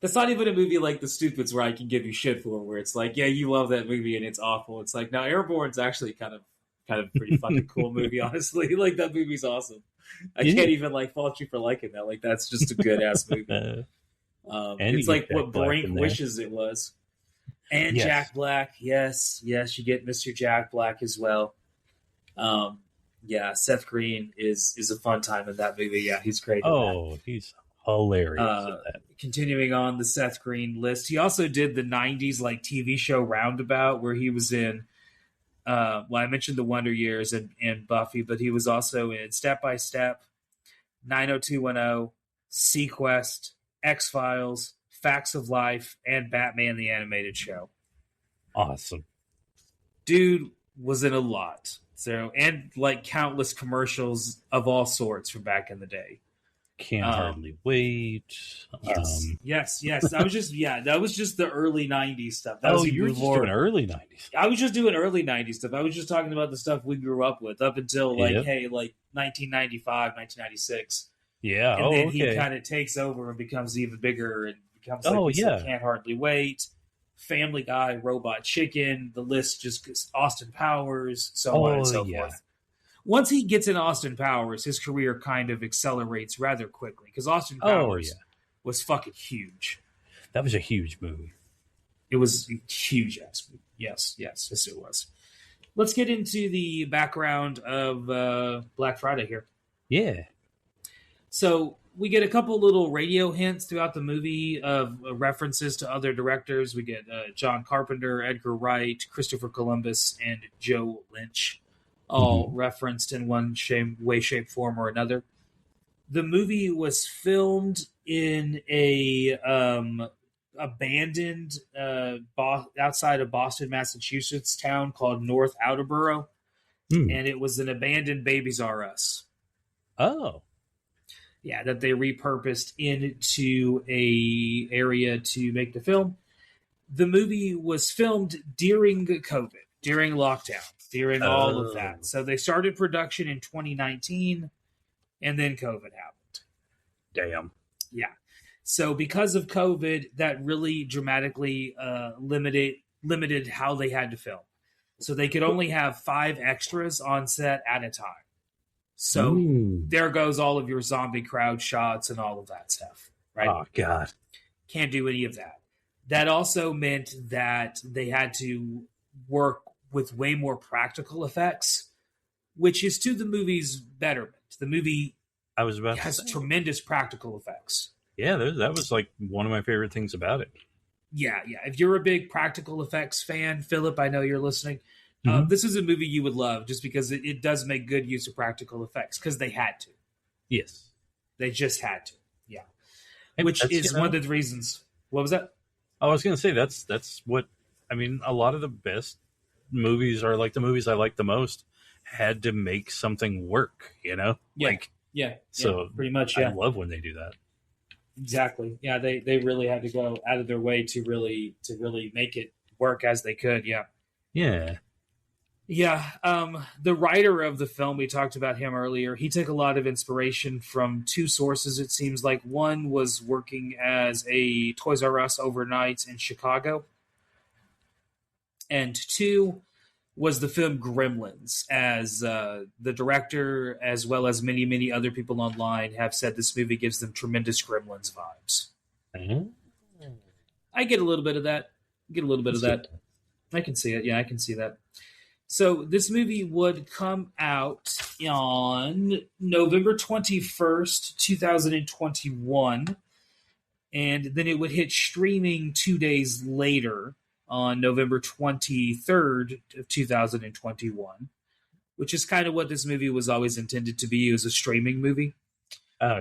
That's not even a movie like The Stupids where I can give you shit for, where it's like, yeah, you love that movie and it's awful. It's like, no, Airborne's actually kind of pretty fucking cool movie, honestly. Like, that movie's awesome. I can't even like fault you for liking that. Like, that's just a good ass movie. It's like what Brink wishes it was. And yes. Jack Black, yes, you get Mr. Jack Black as well. Yeah, Seth Green is a fun time in that movie. Yeah, he's great. Oh, he's hilarious. Continuing on the Seth Green list, he also did the '90s like TV show Roundabout, where he was in. Well, I mentioned the Wonder Years and Buffy, but he was also in Step by Step, 90210, Sequest, X-Files, Facts of Life, and Batman the Animated Show. Awesome. Dude was in a lot. So, and like countless commercials of all sorts from back in the day. Can't hardly wait. Yes. That was just the early '90s stuff. You were just doing early '90s. I was just doing early '90s stuff. I was just talking about the stuff we grew up with up until like 1995, 1996. Yeah. And then he kind of takes over and becomes even bigger and becomes Can't Hardly Wait, Family Guy, Robot Chicken. The list just goes, Austin Powers, so on and so forth. Once he gets in Austin Powers, his career kind of accelerates rather quickly because Austin Powers was fucking huge. That was a huge movie. It was a huge ass movie. Yes, it was. Let's get into the background of Black Friday here. Yeah. So we get a couple little radio hints throughout the movie of references to other directors. We get John Carpenter, Edgar Wright, Christopher Columbus, and Joe Lynch. All referenced in one way, shape, form, or another. The movie was filmed in a abandoned outside of Boston, Massachusetts town called North Attleboro, and it was an abandoned Babies R Us. Oh, yeah, that they repurposed into a area to make the film. The movie was filmed during COVID, during lockdown. During all of that. So they started production in 2019, and then COVID happened. Damn. Yeah. So because of COVID, that really dramatically limited how they had to film. So they could only have 5 extras on set at a time. So there goes all of your zombie crowd shots and all of that stuff. Right? Oh, God. Can't do any of that. That also meant that they had to work with way more practical effects, which is to the movie's betterment. The movie has tremendous practical effects. Yeah, that was like one of my favorite things about it. Yeah. If you're a big practical effects fan, Philip, I know you're listening. This is a movie you would love just because it does make good use of practical effects because they had to. Yes. They just had to. Yeah. Which is one of the reasons. What was that? I was going to say that's what, I mean, a lot of the best movies are like the movies I like the most had to make something work, you know? So pretty much. Yeah. I love when they do that. Exactly. Yeah. They really had to go out of their way to really make it work as they could. Yeah. Yeah. Yeah. The writer of the film, we talked about him earlier. He took a lot of inspiration from 2 sources. It seems like one was working as a Toys R Us overnight in Chicago. And 2 was the film Gremlins, as the director, as well as many, many other people online, have said this movie gives them tremendous Gremlins vibes. I get a little bit of that. I can see it. Yeah, I can see that. So this movie would come out on November 21st, 2021, and then it would hit streaming 2 days later on November 23rd of 2021, which is kind of what this movie was always intended to be, as a streaming movie,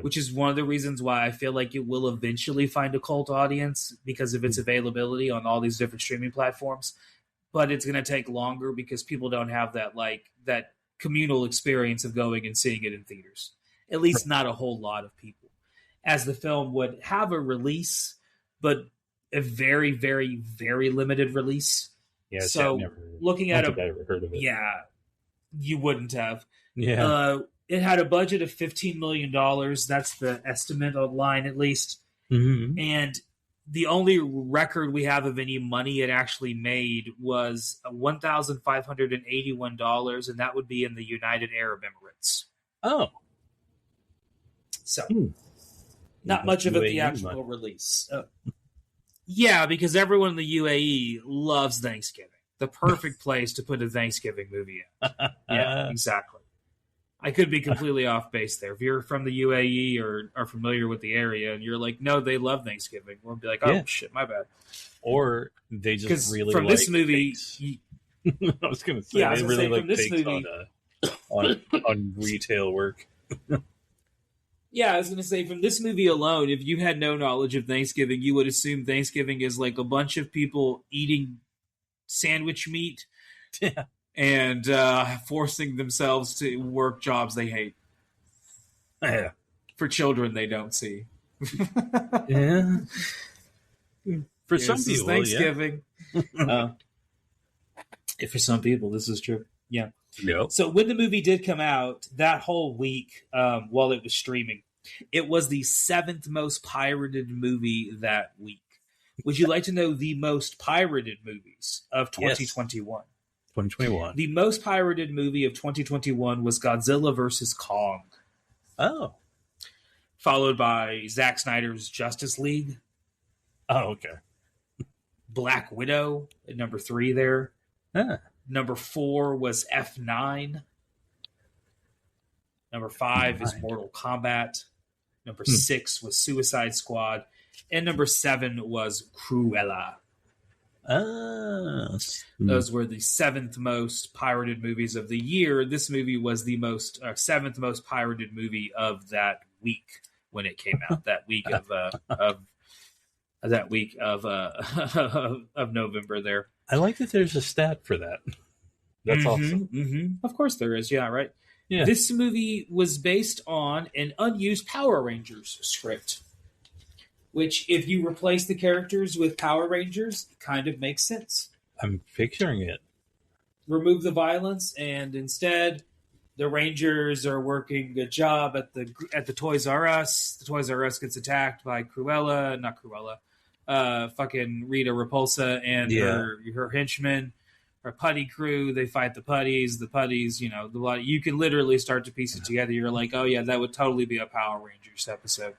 which is one of the reasons why I feel like it will eventually find a cult audience because of its availability on all these different streaming platforms. But it's going to take longer because people don't have that communal experience of going and seeing it in theaters. At least not a whole lot of people. As the film would have a release, but a very, very, very limited release. Yeah, so looking at I ever heard of it. Yeah, you wouldn't have. Yeah. It had a budget of $15 million. That's the estimate online, at least. Mm-hmm. And The only record we have of any money it actually made was $1,581, and that would be in the United Arab Emirates. Oh. So, not much of a theatrical release. Yeah, because everyone in the UAE loves Thanksgiving. The perfect place to put a Thanksgiving movie in. Yeah, exactly. I could be completely off base there. If you're from the UAE or are familiar with the area and you're like, no, they love Thanksgiving, we'll be like, oh, shit, my bad. Or they just really from like this movie. I was going to say, they really like takes on retail work. Yeah, I was going to say, from this movie alone, if you had no knowledge of Thanksgiving, you would assume Thanksgiving is like a bunch of people eating sandwich meat. Yeah. And forcing themselves to work jobs they hate. Yeah. For children they don't see. Yeah. For some people, Thanksgiving. Yeah. For some people, this is true. Yeah. Yep. So when the movie did come out, that whole week, while it was streaming, it was the 7th most pirated movie that week. Would you like to know the most pirated movies of 2021? 2021. The most pirated movie of 2021 was Godzilla vs. Kong. Oh. Followed by Zack Snyder's Justice League. Oh, okay. Black Widow at number 3 there. Huh. Number 4 was F9. Number 5 is Mortal Kombat. Number 6 was Suicide Squad. And number 7 was Cruella. Those were the 7th most pirated movies of the year. This movie was the 7th most pirated movie of that week when it came out. That week of November. There. I like that there's a stat for that. That's awesome. Mm-hmm. Of course there is. Yeah, right. Yeah. This movie was based on an unused Power Rangers script. Which, if you replace the characters with Power Rangers, it kind of makes sense. I'm picturing it. Remove the violence, and instead, the Rangers are working a job at the Toys R Us. The Toys R Us gets attacked by fucking Rita Repulsa and her henchmen, her putty crew. They fight the putties. The putties, you can literally start to piece it together. You're like, oh yeah, that would totally be a Power Rangers episode.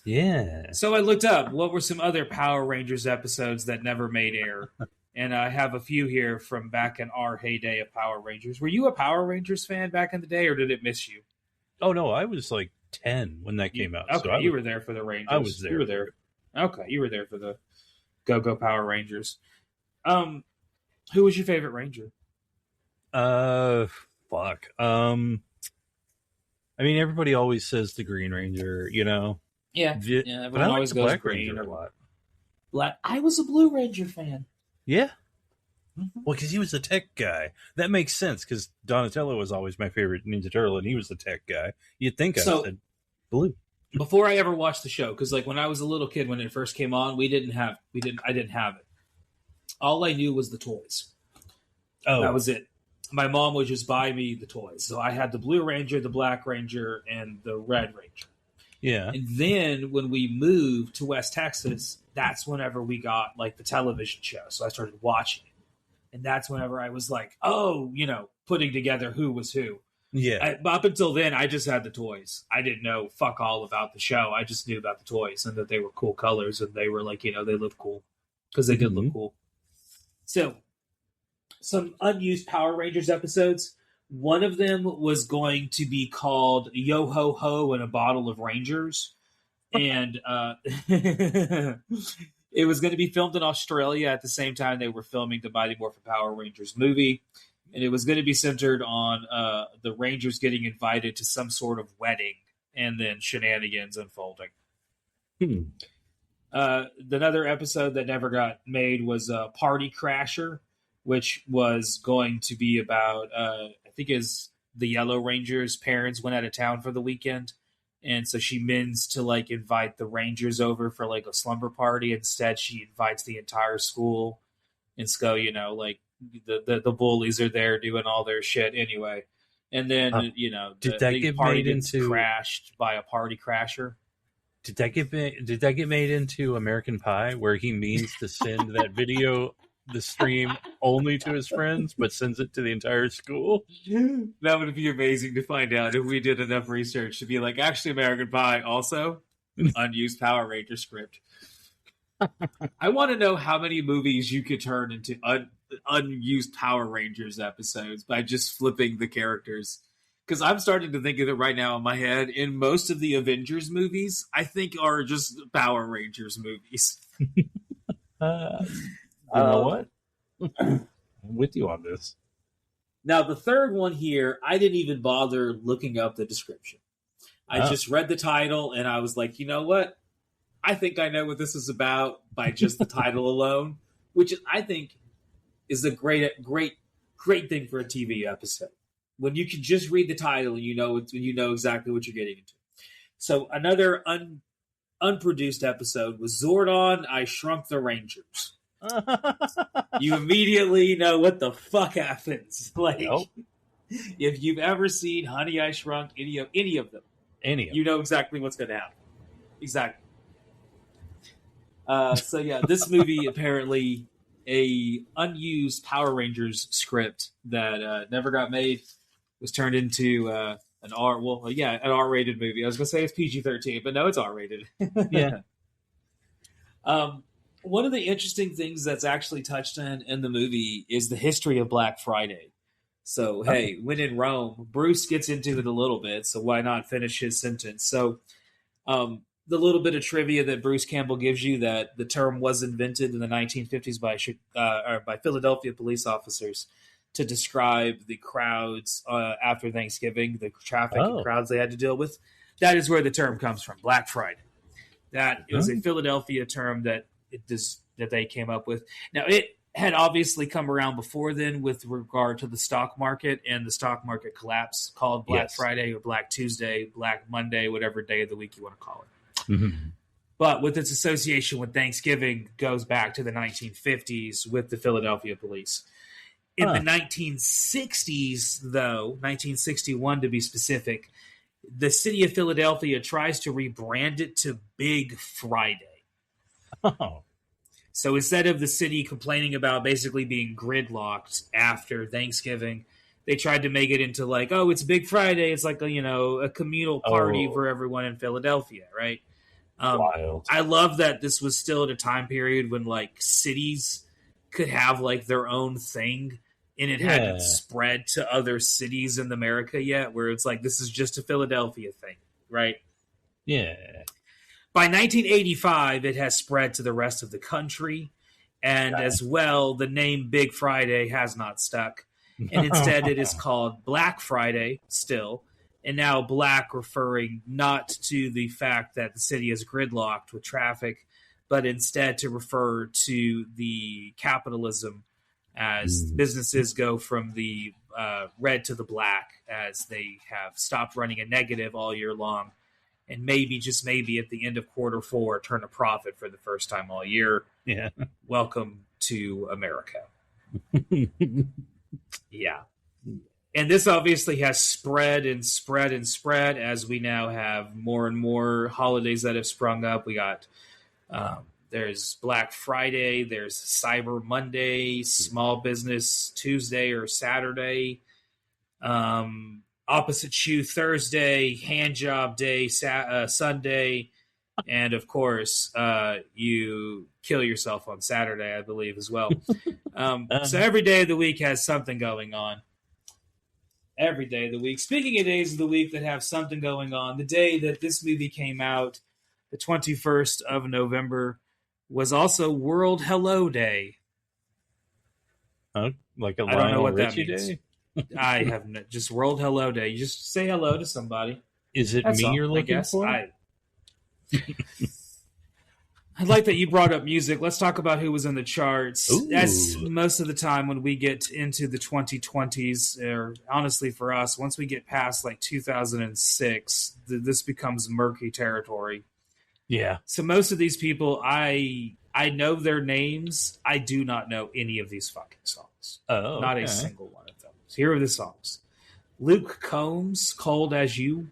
Yeah. So I looked up what were some other Power Rangers episodes that never made air. And I have a few here from back in our heyday of Power Rangers. Were you a Power Rangers fan back in the day, or did it miss you? Oh, no, I was like 10 when that came out. Okay, so you were there for the Rangers. I was there. You were there. Okay, you were there for the Go-Go Power Rangers. Who was your favorite Ranger? Fuck. I mean, everybody always says the Green Ranger, Yeah, but I always go Black Ranger a lot. I was a Blue Ranger fan. Yeah. Mm-hmm. Well, because he was the tech guy. That makes sense, because Donatello was always my favorite Ninja Turtle, and he was the tech guy. You'd think I said Blue. Before I ever watched the show, because when I was a little kid, when it first came on, I didn't have it. All I knew was the toys. Oh. That was it. My mom would just buy me the toys. So I had the Blue Ranger, the Black Ranger, and the Red Ranger. Yeah. And then when we moved to West Texas, that's whenever we got the television show. So I started watching it. And that's whenever I was like, putting together who was who. Yeah. Up until then, I just had the toys. I didn't know fuck all about the show. I just knew about the toys and that they were cool colors and they were they looked cool because they did look cool. So some unused Power Rangers episodes. One of them was going to be called Yo Ho Ho and a Bottle of Rangers. And it was going to be filmed in Australia at the same time they were filming the Mighty Morphin Power Rangers movie. And it was going to be centered on the Rangers getting invited to some sort of wedding and then shenanigans unfolding. Another episode that never got made was Party Crasher, which was going to be about, I think is the Yellow Rangers' parents went out of town for the weekend. And so she means to invite the Rangers over for a slumber party. Instead, she invites the entire school. And so, the bullies are there doing all their shit anyway. And then, did that the get party made gets into crashed by a party crasher. Did that get made into American Pie, where he means to send that video, the stream, only to his friends, but sends it to the entire school? That would be amazing to find out if we did enough research to be like, actually, American Pie also unused Power Ranger script. I want to know how many movies you could turn into unused Power Rangers episodes by just flipping the characters. Because I'm starting to think of it right now in my head. In most of the Avengers movies, I think are just Power Rangers movies. You know what? I'm with you on this. Now, the third one here, I didn't even bother looking up the description. I just read the title, and I was like, you know what? I think I know what this is about by just the title alone, which I think is a great thing for a TV episode. When you can just read the title and you know exactly what you're getting into. So another unproduced episode was Zordon, I Shrunk the Rangers. You immediately know what the fuck happens. Like, Nope. If you've ever seen Honey, I Shrunk any of them, you know exactly what's going to happen. Exactly. So yeah, this movie apparently a unused Power Rangers script that never got made. Was turned into an R-rated movie. I was going to say it's PG-13, but no, it's R-rated. Yeah. One of the interesting things that's actually touched in the movie is the history of Black Friday. So, hey, when in Rome, Bruce gets into it a little bit, so why not finish his sentence? So, the little bit of trivia that Bruce Campbell gives you that the term was invented in the 1950s by Philadelphia police officers to describe the crowds after Thanksgiving, the traffic and crowds they had to deal with. That is where the term comes from, Black Friday. That it was a Philadelphia term that they came up with. Now, it had obviously come around before then with regard to the stock market and the stock market collapse called Black Friday or Black Tuesday, Black Monday, whatever day of the week you want to call it. Mm-hmm. But with its association with Thanksgiving goes back to the 1950s with the Philadelphia police. In the 1960s, though, 1961 to be specific, the city of Philadelphia tries to rebrand it to Big Friday. Oh. So instead of the city complaining about basically being gridlocked after Thanksgiving, they tried to make it into like, oh, it's Big Friday. It's like a communal party for everyone in Philadelphia, right? Wild. I love that this was still at a time period when like cities could have like their own thing. And it hadn't spread to other cities in America yet, where it's like, this is just a Philadelphia thing, right? Yeah. By 1985, it has spread to the rest of the country. And as well, the name Big Friday has not stuck. And instead, it is called Black Friday still. And now black referring not to the fact that the city is gridlocked with traffic, but instead to refer to the capitalism as businesses go from the red to the black as they have stopped running a negative all year long and maybe, just maybe, at the end of quarter four, turn a profit for the first time all year. Yeah. Welcome to America. Yeah. And this obviously has spread and spread and spread as we now have more and more holidays that have sprung up. We got... there's Black Friday, there's Cyber Monday, Small Business Tuesday or Saturday, Opposite Shoe Thursday, Hand Job Day Sunday, and of course, you kill yourself on Saturday, I believe, as well. So every day of the week has something going on. Every day of the week. Speaking of days of the week that have something going on, the day that this movie came out, the 21st of November, was also World Hello Day. Like a I don't know what that Richie means. Day? I have just World Hello Day. You just say hello to somebody. Is it That's me all, you're looking for? I like that you brought up music. Let's talk about who was in the charts. Ooh. As most of the time when we get into the 2020s, or honestly for us, once we get past like 2006, this becomes murky territory. Yeah. So most of these people, I know their names. I do not know any of these fucking songs. Oh, not a single one of them. So here are the songs: Luke Combs, "Cold as You."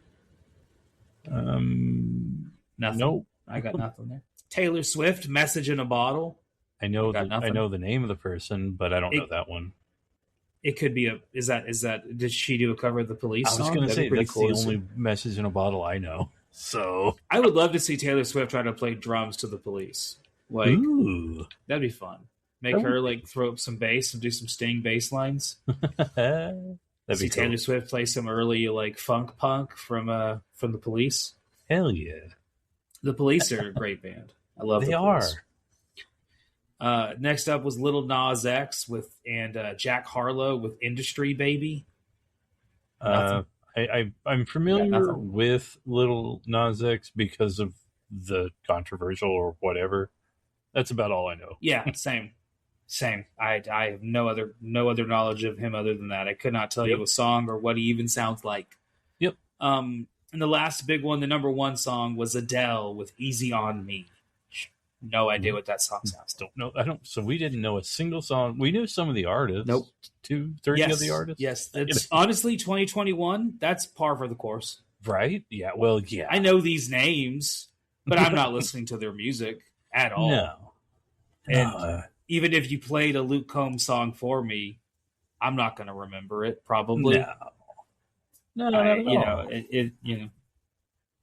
Nothing. Nope. I got nothing there. Taylor Swift, Message in a Bottle. I know the name of the person, but I don't know that one. It could be is that did she do a cover of the Police song? I was going to say that's cool the only Message in a Bottle I know. So I would love to see Taylor Swift try to play drums to the Police. Like, ooh. That'd be fun. Make her like throw up some bass and do some Sting bass lines. That'd be cool. Taylor Swift play some early like funk punk from the Police. Hell yeah. The Police are a great band. I love they the Police. Are. Next up was Lil Nas X and Jack Harlow with Industry Baby. I'm familiar with Lil Nas X because of the controversial or whatever. That's about all I know. Yeah, same. I have no other knowledge of him other than that. I could not tell you a song or what he even sounds like. Yep. And the last big one, the number one song, was Adele with Easy on Me. No idea what that song sounds. Don't know. I don't. So we didn't know a single song. We knew some of the artists. Nope. 2/3 of the artists. Yes. It's honestly 2021. That's par for the course. Right? Yeah. Well, yeah. I know these names, but I'm not listening to their music at all. No. And even if you played a Luke Combs song for me, I'm not going to remember it. Probably. No.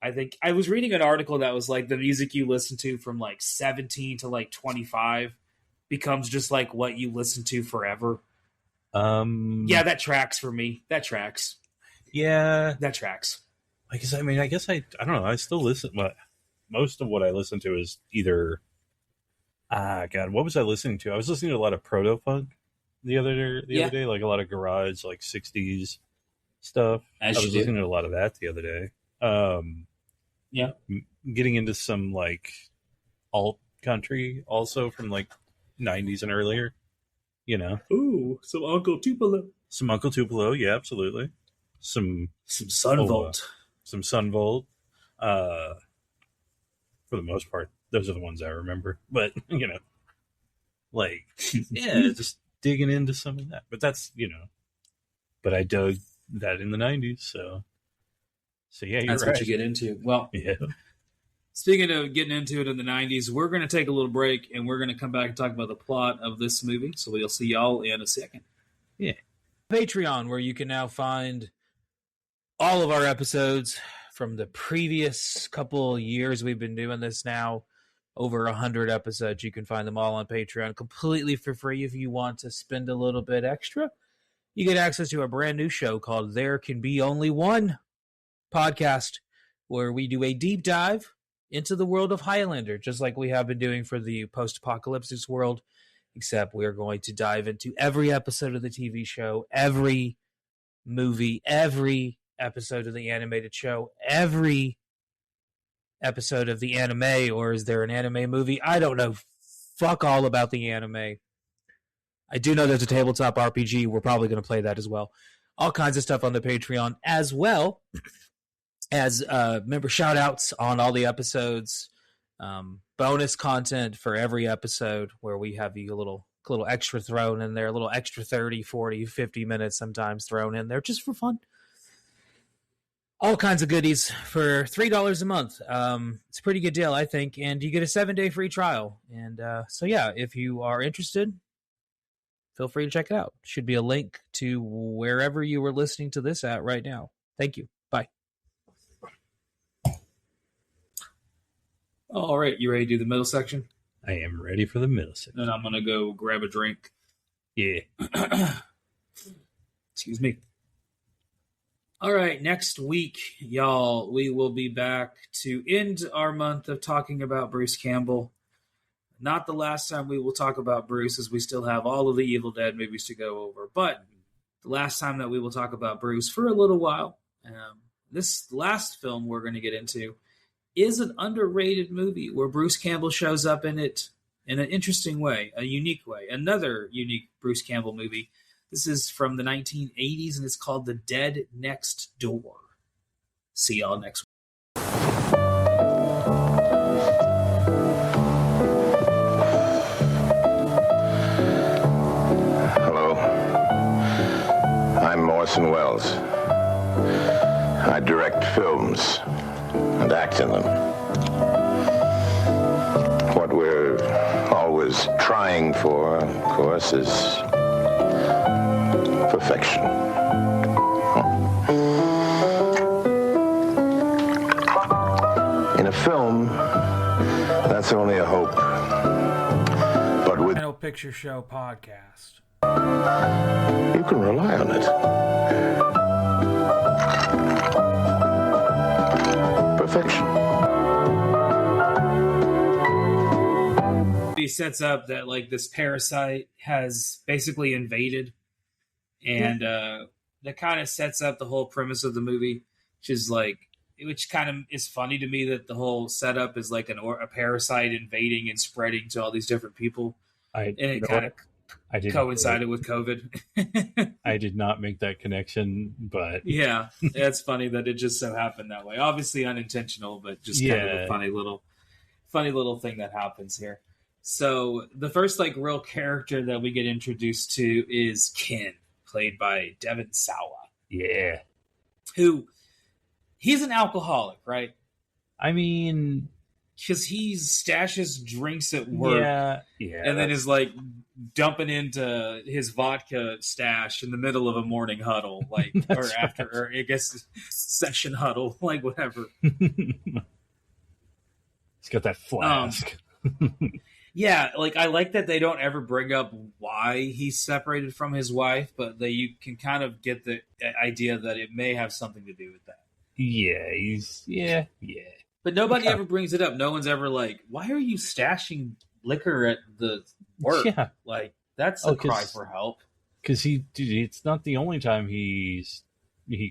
I think I was reading an article that was like the music you listen to from like 17 to like 25 becomes just like what you listen to forever. Yeah, that tracks for me. That tracks. Yeah, that tracks. I guess I don't know. I still listen, but most of what I listen to is either God, what was I listening to? I was listening to a lot of proto punk the other day, like a lot of garage, like 60s stuff. I was listening to a lot of that the other day. Getting into some like alt country also from like 90s and earlier, Ooh, some Uncle Tupelo. Yeah, absolutely. Some Sunvolt. Some Sunvolt. For the most part, those are the ones I remember. But, just digging into some of that. But that's, but I dug that in the 90s, so yeah, that's right. What you get into. Well, yeah. Speaking of getting into it in the 90s, we're going to take a little break, and we're going to come back and talk about the plot of this movie. So we'll see y'all in a second. Yeah. Patreon, where you can now find all of our episodes from the previous couple years. We've been doing this now, over 100 episodes. You can find them all on Patreon completely for free. If you want to spend a little bit extra, you get access to a brand new show called There Can Be Only One podcast, where we do a deep dive into the world of Highlander, just like we have been doing for the post-apocalyptic world, except we're going to dive into every episode of the TV show, every movie, every episode of the animated show, every episode of the anime, or is there an anime movie? I don't know. Fuck all about the anime. I do know there's a tabletop RPG. We're probably going to play that as well. All kinds of stuff on the Patreon, as well as member shout-outs on all the episodes, bonus content for every episode where we have you a little extra thrown in there, a little extra 30, 40, 50 minutes sometimes thrown in there just for fun. All kinds of goodies for $3 a month. It's a pretty good deal, I think, and you get a 7-day free trial. And so, yeah, if you are interested, feel free to check it out. Should be a link to wherever you were listening to this at right now. Thank you. Bye. All right, you ready to do the middle section? I am ready for the middle section. Then I'm going to go grab a drink. Yeah. Excuse me. All right, next week, y'all, we will be back to end our month of talking about Bruce Campbell. Not the last time we will talk about Bruce, as we still have all of the Evil Dead movies to go over, but the last time that we will talk about Bruce for a little while. This last film we're going to get into is an underrated movie where Bruce Campbell shows up in it in an interesting way, a unique way. Another unique Bruce Campbell movie. This is from the 1980s, and it's called The Dead Next Door. See y'all next week. Hello. I'm Orson Welles. I direct films and act in them. What we're always trying for, of course, is perfection. In a film, that's only a hope. But with Final Picture Show podcast. you can rely on it. Perfection. He sets up that like this parasite has basically invaded, and that kind of sets up the whole premise of the movie, which kind of is funny to me that the whole setup is like a parasite invading and spreading to all these different people, and it kind of coincided with COVID. I did not make that connection, but yeah, it's funny that it just so happened that way. Obviously unintentional, but just kind of a funny little thing that happens here. So the first like real character that we get introduced to is Ken, played by Devon Sawa. Yeah. Who, he's an alcoholic, right? I mean, because he stashes drinks at work, and then is like dumping into his vodka stash in the middle of a morning huddle, like or after, or I guess session huddle, like whatever. He's got that flask. Yeah, like I like that they don't ever bring up why he's separated from his wife, but you can kind of get the idea that it may have something to do with that. Yeah. But nobody ever brings it up. No one's ever like, why are you stashing liquor at the work? Yeah. Like, that's a cry for help. Because it's not the only time he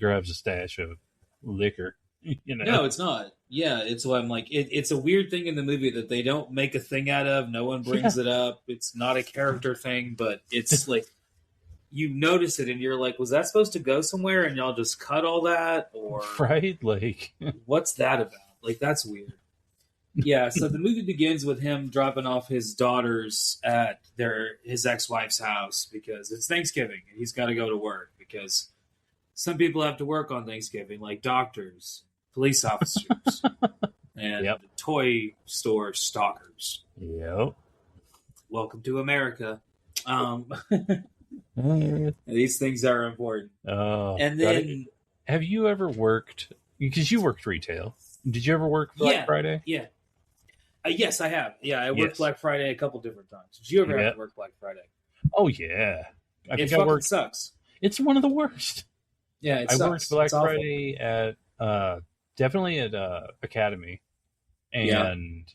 grabs a stash of liquor. You know? No, it's not. Yeah, it's what I'm like. It's a weird thing in the movie that they don't make a thing out of. No one brings it up. It's not a character thing, but it's like you notice it and you're like, was that supposed to go somewhere? And y'all just cut all that, or right? Like, what's that about? Like, that's weird. Yeah. So the movie begins with him dropping off his daughters at his ex-wife's house because it's Thanksgiving and he's got to go to work because some people have to work on Thanksgiving, like doctors, police officers, and toy store stalkers. Yep. Welcome to America. These things are important. And then, have you ever worked? Because you worked retail. Did you ever work Black Friday? Yeah. Yes, I have. Yeah, I worked Black Friday a couple different times. Did you ever have to work Black Friday? Oh yeah. It fucking sucks. It's one of the worst. Yeah, I worked Black Friday at definitely at Academy, and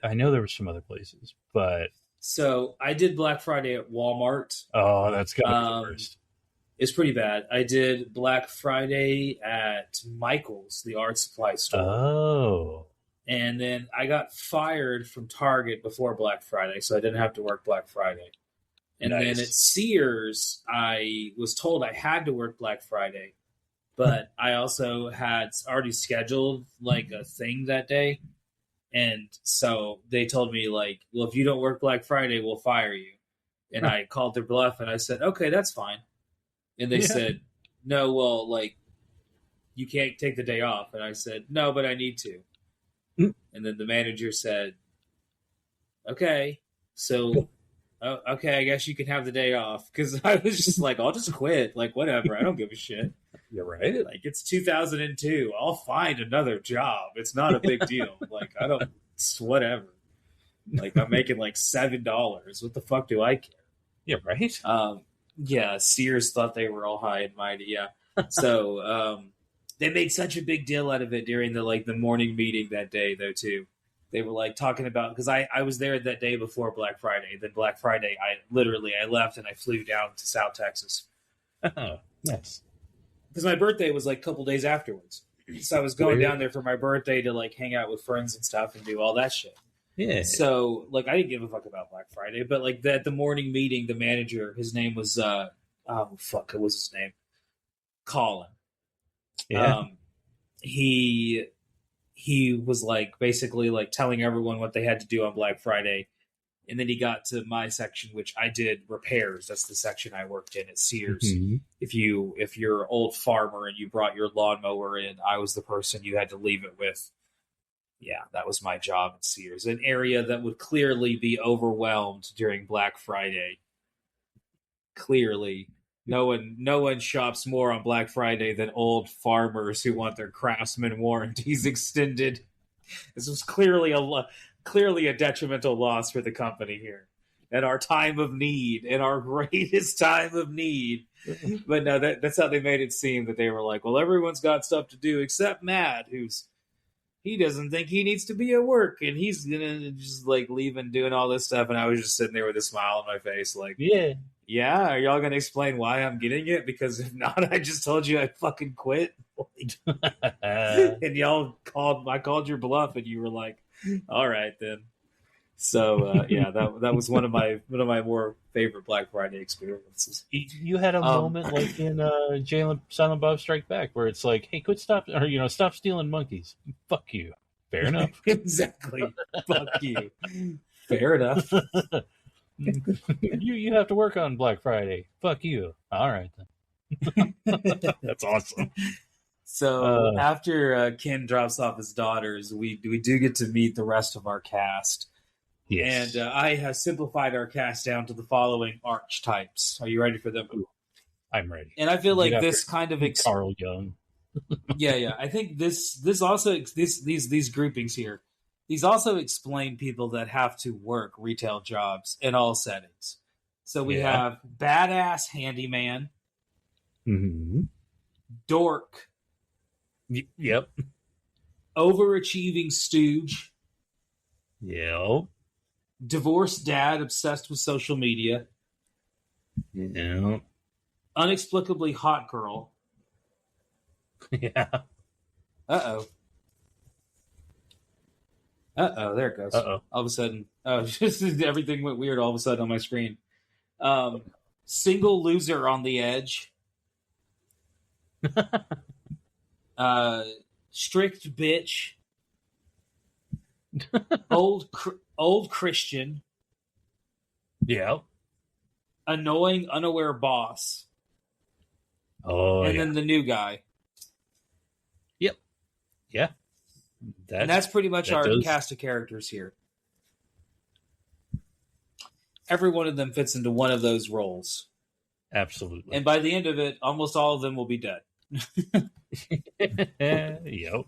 I know there were some other places, but so I did Black Friday at Walmart. Oh, that's gotta be the worst. It's pretty bad. I did Black Friday at Michael's, the art supply store. Oh. And then I got fired from Target before Black Friday, so I didn't have to work Black Friday. And then at Sears, I was told I had to work Black Friday, but I also had already scheduled like a thing that day. And so they told me like, well, if you don't work Black Friday, we'll fire you. And I called their bluff and I said, okay, that's fine. And they said, no, well, like, you can't take the day off. And I said, no, but I need to. And then the manager said, okay, so, okay, I guess you can have the day off. Because I was just like, I'll just quit. Like, whatever. I don't give a shit. You're right. Like, it's 2002. I'll find another job. It's not a big deal. Like, I don't, it's whatever. Like, I'm making like $7. What the fuck do I care? Yeah, right? Yeah, Sears thought they were all high and mighty. Yeah. So, they made such a big deal out of it during the morning meeting that day, though, too. They were like talking about, because I was there that day before Black Friday. Then Black Friday, I left and I flew down to South Texas. Oh, nice. Because my birthday was like a couple days afterwards. So I was going down there for my birthday to like hang out with friends and stuff and do all that shit. Yeah. So like I didn't give a fuck about Black Friday, but like at the morning meeting, the manager, his name was what was his name? Colin. Yeah. He was like basically like telling everyone what they had to do on Black Friday. And then he got to my section, which I did repairs. That's the section I worked in at Sears. Mm-hmm. If you're an old farmer and you brought your lawnmower in, I was the person you had to leave it with. yeah, that was my job at Sears, an area that would clearly be overwhelmed during Black Friday. Clearly, no one shops more on Black Friday than old farmers who want their craftsman warranties extended. This was clearly a detrimental loss for the company here at our time of need, in our greatest time of need. But no, that's how they made it seem, that they were like, well, everyone's got stuff to do except Matt, he doesn't think he needs to be at work, and he's gonna just like leave and doing all this stuff. And I was just sitting there with a smile on my face, like, yeah, are y'all gonna explain why I'm getting it? Because if not, I just told you I fucking quit. And I called your bluff, and you were like, all right then. So yeah, that was one of my more favorite Black Friday experiences. You had a moment like in Silent Bob Strike Back, where it's like, hey, stop stealing monkeys. Fuck you. Fair enough. Exactly. Fuck you. Fair enough. You have to work on Black Friday. Fuck you. All right then. That's awesome. So after Ken drops off his daughters, we do get to meet the rest of our cast. Yes. And I have simplified our cast down to the following archetypes. Are you ready for them? I'm ready. And I feel like this kind of Carl Jung. yeah. I think this also these groupings here, these also explain people that have to work retail jobs in all settings. So we have badass handyman, dork, yep, overachieving stooge, yep, divorced dad obsessed with social media, yep, unexplicably hot girl. yeah. Uh-oh, there it goes. Uh-oh. All of a sudden, just everything went weird all of a sudden on my screen. Single loser on the edge. Strict bitch. Old Christian. Yeah. Annoying, unaware boss. Oh, and then the new guy. Yep. Yeah. And that's pretty much our cast of characters here. Every one of them fits into one of those roles. Absolutely. And by the end of it, almost all of them will be dead. Yep.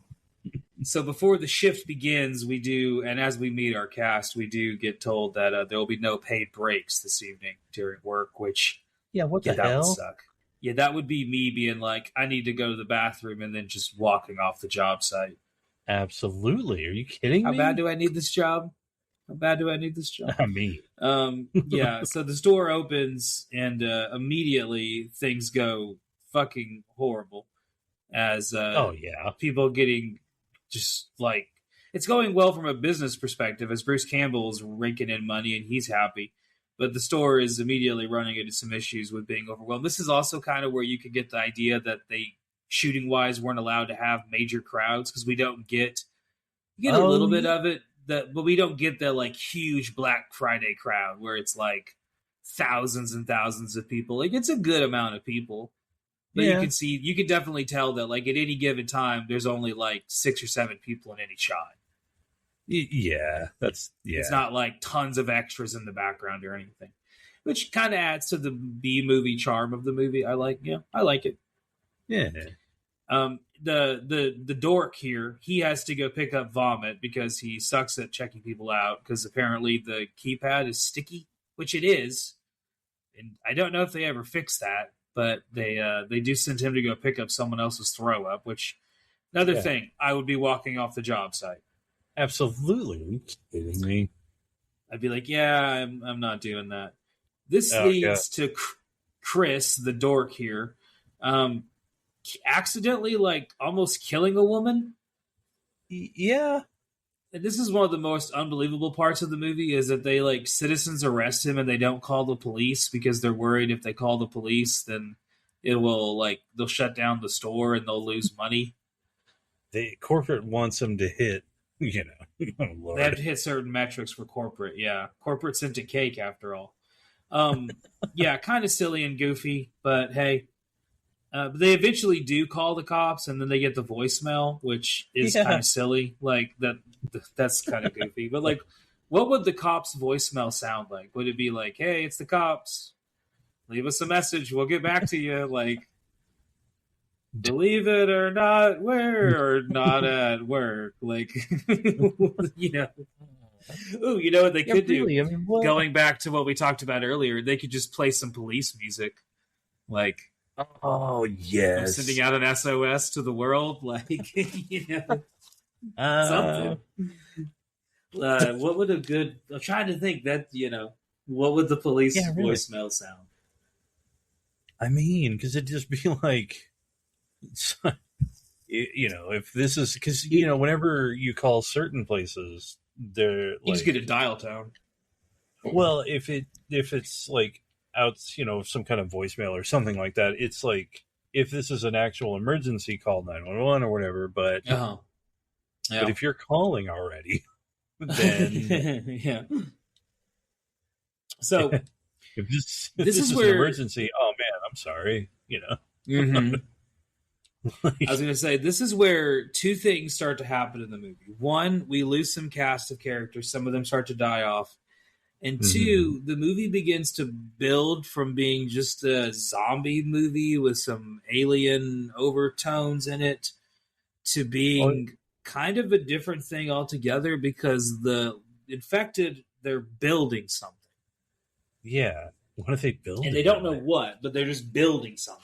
So before the shift begins, and as we meet our cast, we do get told that there will be no paid breaks this evening during work, which... Yeah, what the that hell? would suck. Yeah, that would be me being like, I need to go to the bathroom and then just walking off the job site. Absolutely. Are you kidding me? How bad do I need this job? I mean. Yeah, so the store opens and immediately things go fucking horrible as people getting just like, it's going well from a business perspective as Bruce Campbell is raking in money and he's happy, but the store is immediately running into some issues with being overwhelmed. This is also kind of where you could get the idea that they, shooting wise, weren't allowed to have major crowds because we don't get a little bit of it, but we don't get the like huge Black Friday crowd where it's like thousands and thousands of people. Like it's a good amount of people. But you can definitely tell that like at any given time, there's only like 6 or 7 people in any shot. Yeah, It's not like tons of extras in the background or anything, which kind of adds to the B movie charm of the movie. I like it. Yeah. The dork here, he has to go pick up vomit because he sucks at checking people out because apparently the keypad is sticky, which it is, and I don't know if they ever fix that. But they do send him to go pick up someone else's throw up, which another thing, I would be walking off the job site. Absolutely. Are you kidding me? I'd be like, yeah, I'm not doing that. This leads to Chris, the dork here, accidentally like almost killing a woman. Yeah. And this is one of the most unbelievable parts of the movie is that they like citizens arrest him and they don't call the police because they're worried if they call the police, then it will like they'll shut down the store and they'll lose money. The corporate wants them to hit, oh, Lord. They have to hit certain metrics for corporate. Yeah. Corporate sent a cake after all. Yeah, kind of silly and goofy, but hey, But they eventually do call the cops, and then they get the voicemail, which is kind of silly. Like that's kind of goofy. But like, what would the cops' voicemail sound like? Would it be like, "Hey, it's the cops. Leave us a message. We'll get back to you." Like, believe it or not, where or not at work. Like, you know. Ooh, you know what they could do? I mean, going back to what we talked about earlier, they could just play some police music. Like, oh yes, I'm sending out an SOS to the world, like you know, something. What would a good? I'm trying to think that what would the police voicemail sound? I mean, because it'd just be like, if this is because whenever you call certain places, they're you just get a dial tone. Well, if it's like out, some kind of voicemail or something like that, it's like if this is an actual emergency, call 911 or whatever. But but if you're calling already, then yeah. So if this is where, an emergency, oh man, I'm sorry. Mm-hmm. I was going to say, this is where two things start to happen in the movie. One, we lose some cast of characters. Some of them start to die off. And two, the movie begins to build from being just a zombie movie with some alien overtones in it to being kind of a different thing altogether, because the infected, they're building something. Yeah. What are they building? And they don't know what, but they're just building something.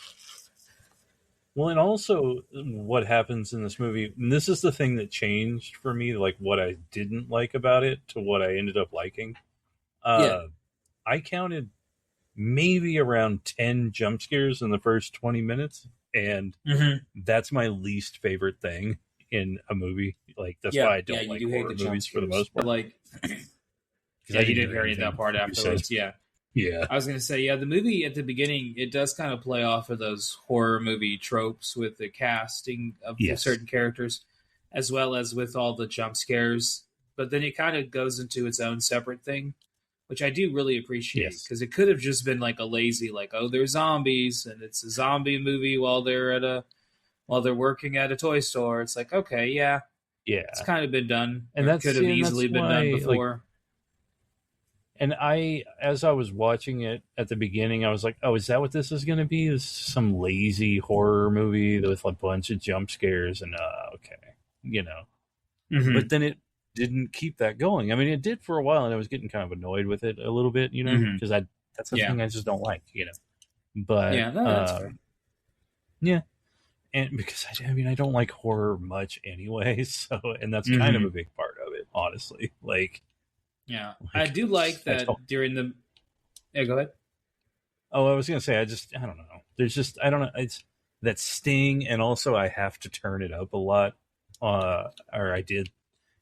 Well, and also what happens in this movie, and this is the thing that changed for me, like what I didn't like about it to what I ended up liking. I counted maybe around 10 jump scares in the first 20 minutes, and that's my least favorite thing in a movie. Like, that's why I don't like horror movies for the most part. Like, you didn't hear any of that part afterwards. Yeah. I was going to say, the movie at the beginning, it does kind of play off of those horror movie tropes with the casting of certain characters, as well as with all the jump scares. But then it kind of goes into its own separate thing, which I do really appreciate, because it could have just been like a lazy, like, oh, they're zombies, and it's a zombie movie while they're working at a toy store. It's like, okay, it's kind of been done, and that could have easily been done before. Like, and as I was watching it at the beginning, I was like, oh, is that what this is going to be? This is some lazy horror movie with a bunch of jump scares, and okay, But then it didn't keep that going. I mean, it did for a while, and I was getting kind of annoyed with it a little bit, because that's the thing I just don't like, But that's fair. And because I don't like horror much anyway, so, and that's kind of a big part of it, honestly. Like, I do like that during the. Yeah, go ahead. Oh, I was gonna say, I don't know. There's just, I don't know. It's that sting, and also I have to turn it up a lot, or I did,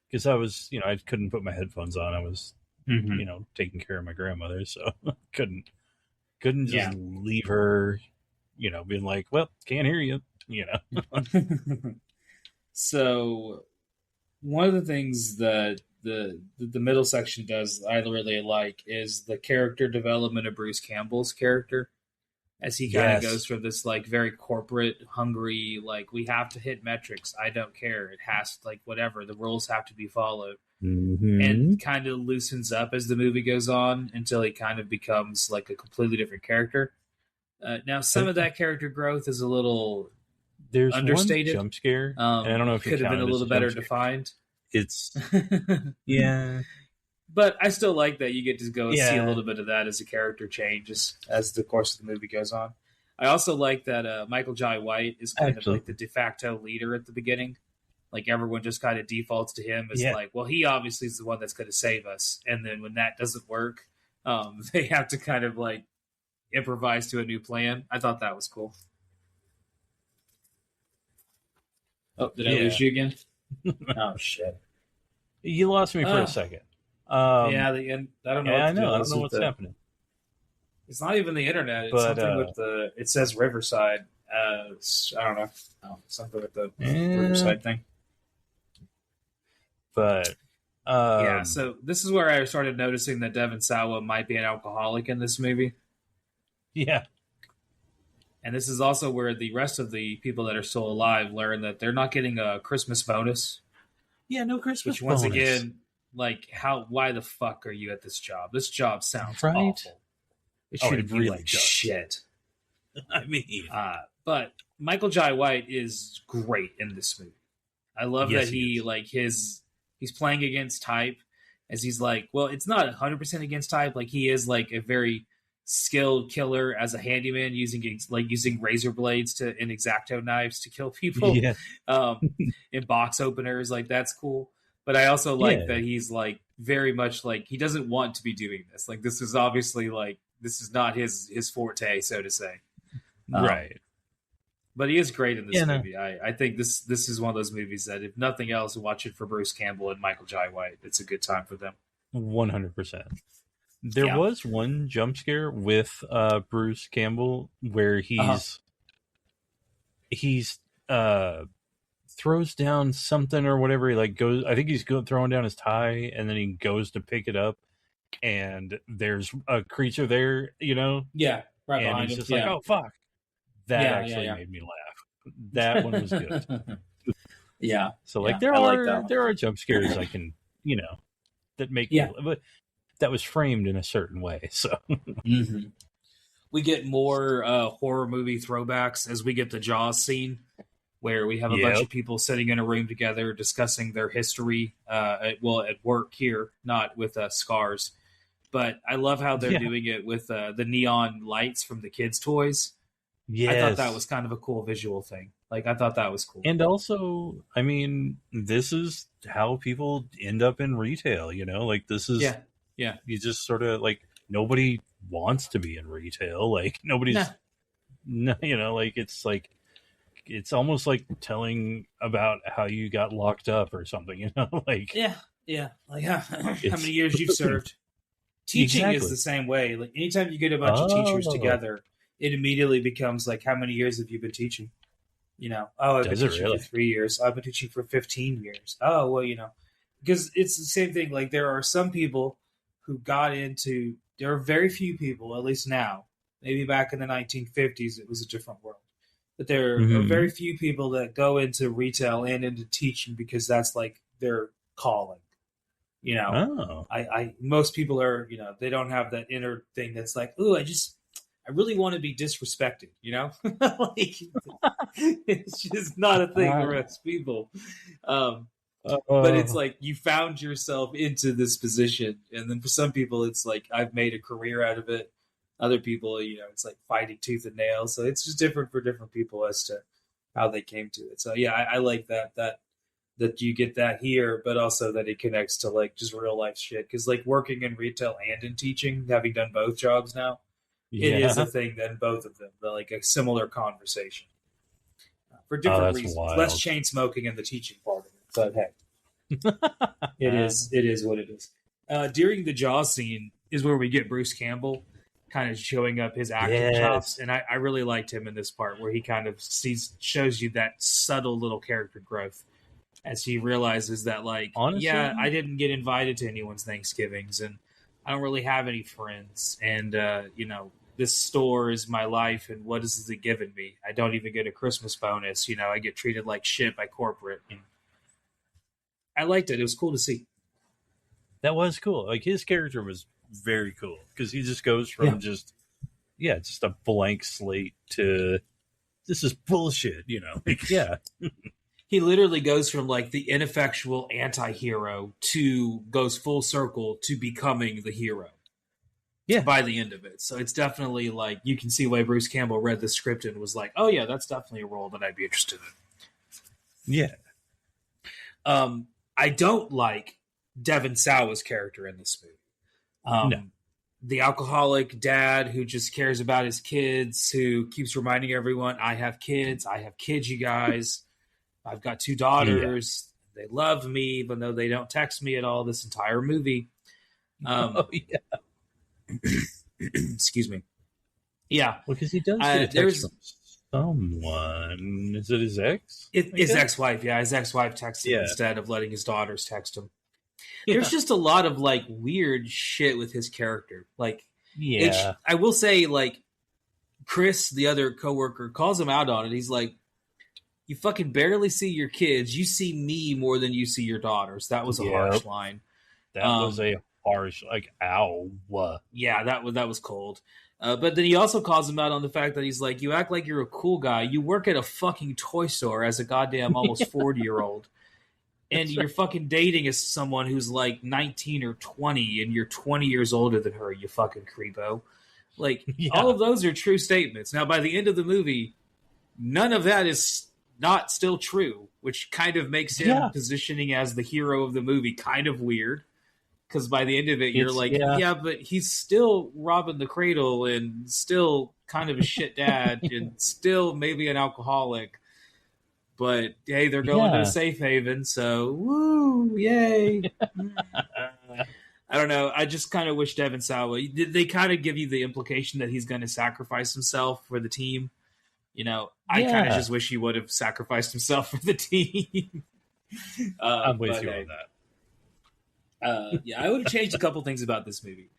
because I was, I couldn't put my headphones on. I was, taking care of my grandmother, so couldn't just leave her, being like, well, can't hear you, So, one of the things that the middle section does I really like is the character development of Bruce Campbell's character, as he kind of goes from this like very corporate, hungry, like, we have to hit metrics, I don't care, it has to, like, whatever, the rules have to be followed, and kind of loosens up as the movie goes on until he kind of becomes like a completely different character. Now, some of that character growth is a little understated. One jump scare, and I don't know if it could have been a little better defined. It's but I still like that you get to go and see a little bit of that as a character changes as the course of the movie goes on. I also like that Michael Jai White is kind of like the de facto leader at the beginning. Like, everyone just kind of defaults to him as like, well, he obviously is the one that's going to save us. And then when that doesn't work, they have to kind of like improvise to a new plan. I thought that was cool. Oh, did I lose you again? Oh, shit. You lost me for a second. The end. I don't know. I know. I don't know what's happening. It's not even the internet. It's something with the. It says Riverside. I don't know. Oh, something with the Riverside thing. But so this is where I started noticing that Devon Sawa might be an alcoholic in this movie. Yeah. And this is also where the rest of the people that are still alive learn that they're not getting a Christmas bonus. Yeah, no Christmas Which once bonus. again, like, why the fuck are you at this job? This job sounds Right? awful. It should it be really like does. shit. I mean, But Michael Jai White is great in this movie. I love Yes, that he is. he's playing against type, as he's like, well, it's not 100% against type. Like, he is like a very skilled killer as a handyman, using razor blades and X-Acto knives to kill people. Yeah. In box openers. Like, that's cool. But I also like Yeah. that he's like very much like, he doesn't want to be doing this. Like, this is obviously like, this is not his forte, so to say. Right. But he is great in this movie. I think this is one of those movies that, if nothing else, watch it for Bruce Campbell and Michael Jai White. It's a good time for them. 100%. There was one jump scare with Bruce Campbell where he's throws down something or whatever. He like goes. I think he's throwing down his tie, and then he goes to pick it up, and there's a creature there. Yeah, right and behind he's him. just like, "Oh fuck!" That actually yeah. made me laugh. That one was good. Yeah. So like Yeah, I like that one. there are jump scares I can that make but that was framed in a certain way. So we get more horror movie throwbacks as we get the Jaws scene, where we have a bunch of people sitting in a room together discussing their history. At work here, not with scars. But I love how they're doing it with the neon lights from the kids' toys. Yes. I thought that was kind of a cool visual thing. Like, I thought that was cool. And also, I mean, this is how people end up in retail, Like, this is... Yeah. You just sort of, like, nobody wants to be in retail. Like, nobody's... No, like, it's almost like telling about how you got locked up or something, Like... Yeah. Like, how many years you've served. Teaching is the same way. Like, anytime you get a bunch of teachers together, it immediately becomes like, how many years have you been teaching? I've been teaching for 3 years. I've been teaching for 15 years. Oh, well, because it's the same thing. Like, there are some people who there are very few people, at least now, maybe back in the 1950s, it was a different world. But there are very few people that go into retail and into teaching because that's like their calling. Most people are, they don't have that inner thing that's like, ooh, I really want to be disrespected, like, it's just not a thing for us people. But it's like, you found yourself into this position. And then for some people, it's like, I've made a career out of it. Other people, it's like fighting tooth and nail. So it's just different for different people as to how they came to it. So yeah, I like that you get that here, but also that it connects to like just real life shit. Cause like working in retail and in teaching, having done both jobs now, it is a thing that in both of them, like a similar conversation for different reasons. Wild. Less chain smoking in the teaching part of it, but hey, it is what it is. During the Jaws scene is where we get Bruce Campbell kind of showing up his acting chops, and I really liked him in this part where he kind of shows you that subtle little character growth as he realizes that, like, honestly, I didn't get invited to anyone's Thanksgivings, and I don't really have any friends, and this store is my life, and what is it giving me? I don't even get a Christmas bonus. I get treated like shit by corporate. And I liked it. It was cool to see. That was cool. Like, his character was very cool because he just goes from just a blank slate to this is bullshit, Like, he literally goes from like the ineffectual anti-hero goes full circle to becoming the hero. Yeah, by the end of it. So it's definitely like, you can see why Bruce Campbell read the script and was like, oh yeah, that's definitely a role that I'd be interested in. Yeah. I don't like Devon Sawa's character in this movie. No. The alcoholic dad who just cares about his kids, who keeps reminding everyone, I have kids, you guys. I've got 2 daughters. They love me, even though they don't text me at all this entire movie. Excuse me. Yeah. Well, because he does get a text from someone. Is it his ex? His ex-wife, yeah. His ex-wife texts him instead of letting his daughters text him. There's just a lot of, like, weird shit with his character. Like, I will say, like, Chris, the other coworker, calls him out on it. He's like, "You fucking barely see your kids. You see me more than you see your daughters." That was a harsh line. That was a harsh, like, ow. Yeah, that was cold. But then he also calls him out on the fact that he's like, "You act like you're a cool guy. You work at a fucking toy store as a goddamn almost 40-year-old. And you're fucking dating as someone who's like 19 or 20, and you're 20 years older than her, you fucking creepo." Like, all of those are true statements. Now, by the end of the movie, none of that is not still true, which kind of makes him positioning as the hero of the movie kind of weird. Because by the end of it, you're but he's still robbing the cradle and still kind of a shit dad and still maybe an alcoholic. But, hey, they're going to a safe haven, so woo, yay. I don't know. I just kind of wish Devon Sawa, they kind of give you the implication that he's going to sacrifice himself for the team. You know, I kind of just wish he would have sacrificed himself for the team. I'm with you on that. I would have changed a couple things about this movie.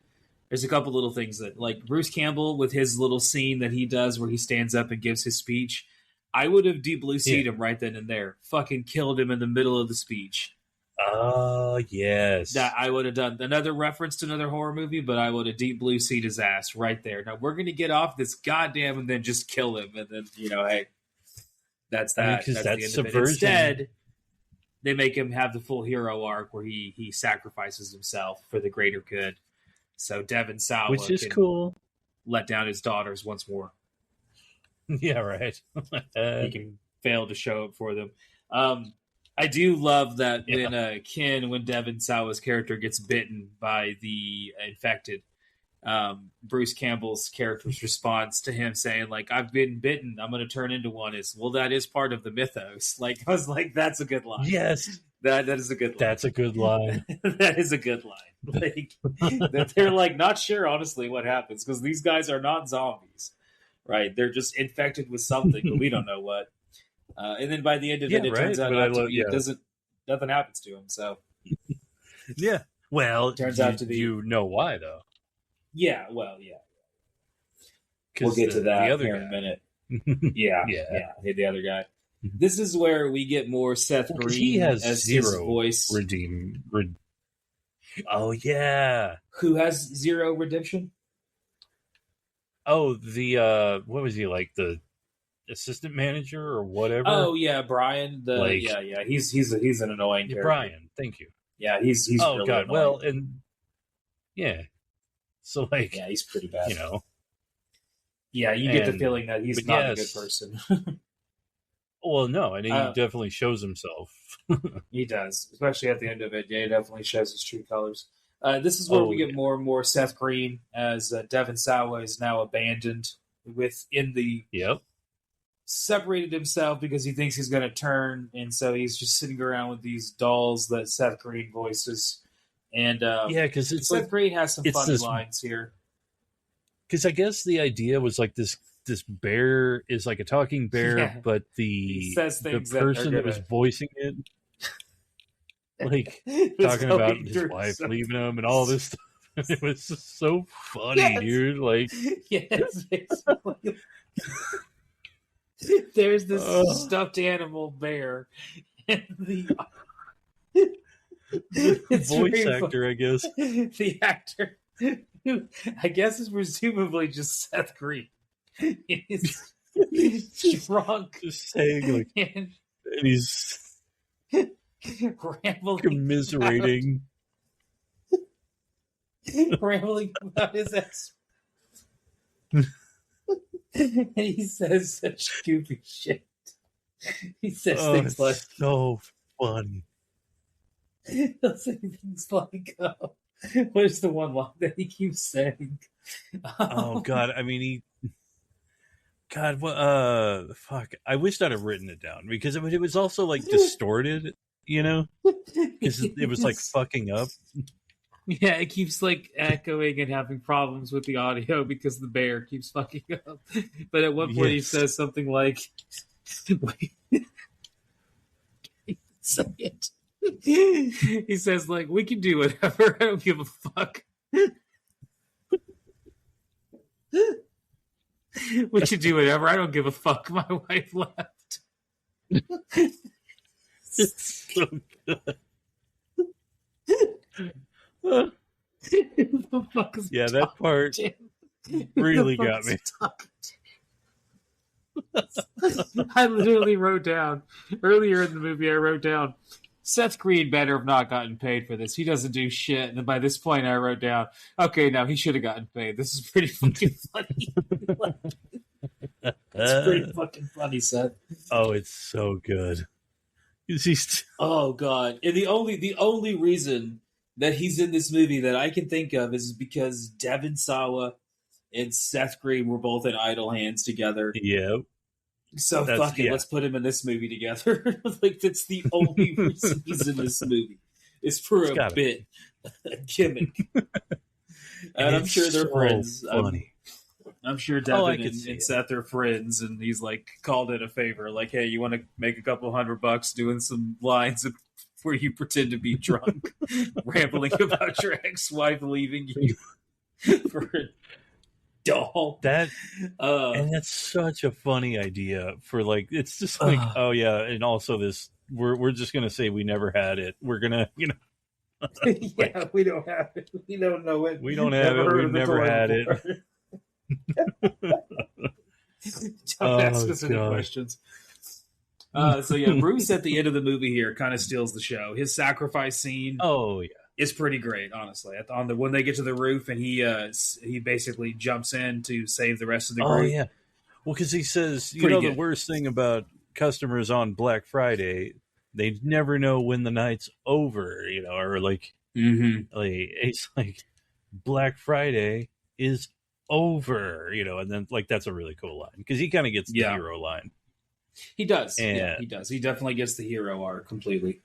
There's a couple little things that, like Bruce Campbell with his little scene that he does where he stands up and gives his speech. I would have deep blue C'd him right then and there. Fucking killed him in the middle of the speech. Oh, yes. That I would have done another reference to another horror movie, but I would have deep blue C'd his ass right there. Now we're going to get off this goddamn and then just kill him. And then, hey, that's that. Because that's subversion. Of it. Instead, they make him have the full hero arc where he sacrifices himself for the greater good. So Devon Sawa, which is cool, let down his daughters once more. Yeah, right. He can fail to show up for them. I do love that when Devon Sawa's character gets bitten by the infected, Bruce Campbell's character's response to him saying, like, "I've been bitten, I'm going to turn into one," is, well, that is part of the mythos. Like, I was like, that's a good line. Yes. That is a good line. That's a good line. That is a good line. Like, that they're like not sure, honestly, what happens, because these guys are not zombies, right? They're just infected with something, but we don't know what. And then by the end of it, it turns out nothing happens to him. So, yeah. Well, it turns out to be. You know why, though? Yeah. Well, yeah. We'll get to that here in a minute. Yeah. The other guy. This is where we get more Seth Green as his voice. Oh yeah. Who has zero redemption? Oh, the what was he, like, the assistant manager or whatever? Oh yeah, Brian. He's an annoying character. Brian, thank you. Yeah, he's oh really god. annoying. Well, and so, like, yeah, he's pretty bad. Yeah, you get the feeling that he's not a good person. Well, no, and he definitely shows himself. He does, especially at the end of it. Yeah, he definitely shows his true colors. This is where we get more and more Seth Green as Devon Sawa is now abandoned within the separated himself because he thinks he's going to turn, and so he's just sitting around with these dolls that Seth Green voices. And because Seth Green has some funny lines here. Because I guess the idea was like this bear is like a talking bear, but the person that was voicing it, like, talking about his wife leaving him and all this stuff. It was just so funny, dude. Like, there's this stuffed animal bear, and the voice actor, I guess. The actor, who I guess is presumably just Seth Green. He's drunk, just saying, like, and he's rambling, commiserating, rambling about his ex, and he says such goofy shit. He says things like, "So funny." He'll say things like, what is the one line that he keeps saying? Oh God! I mean, what? Fuck! I wished I'd have written it down because it was also, like, distorted, because it was like fucking up. Yeah, it keeps, like, echoing and having problems with the audio because the bear keeps fucking up. But at one point he says something like, say it. He says, like, "We can do whatever. I don't give a fuck." We can do whatever. I don't give a fuck. My wife left. It's so good. The fuck is Yeah, that part really got me. I literally wrote down earlier in the movie. I wrote down Seth Green better have not gotten paid for this. He doesn't do shit. And then by this point, I wrote down, okay, now he should have gotten paid. This is pretty fucking funny. It's pretty fucking funny, Seth. Oh, it's so good. Oh god! And the only reason that he's in this movie that I can think of is because Devon Sawa and Seth Green were both in Idle Hands together. Yeah. So fuck it, let's put him in this movie together. Like that's the only reason he's in this movie. It's for a bit, a gimmick. And I'm sure they're friends. Funny. I'm sure Devin and Seth are friends, and he's like called in a favor. Like, hey, you want to make a couple $100 doing some lines where you pretend to be drunk, rambling about your ex-wife leaving you for a doll. And that's such a funny idea for like, it's just like, oh yeah, and also this, we're just gonna say we never had it. We're gonna, yeah, we don't have it. We don't know it. We don't have it. We've never had it. Don't ask us any questions. So yeah, Bruce at the end of the movie here kind of steals the show. His sacrifice scene, is pretty great. Honestly, when they get to the roof and he basically jumps in to save the rest of the group. Oh yeah, well, because he says, the worst thing about customers on Black Friday, they never know when the night's over. Or like, it's like Black Friday is over, and then like that's a really cool line because he kind of gets the hero line. He does. He does. He definitely gets the hero arc completely.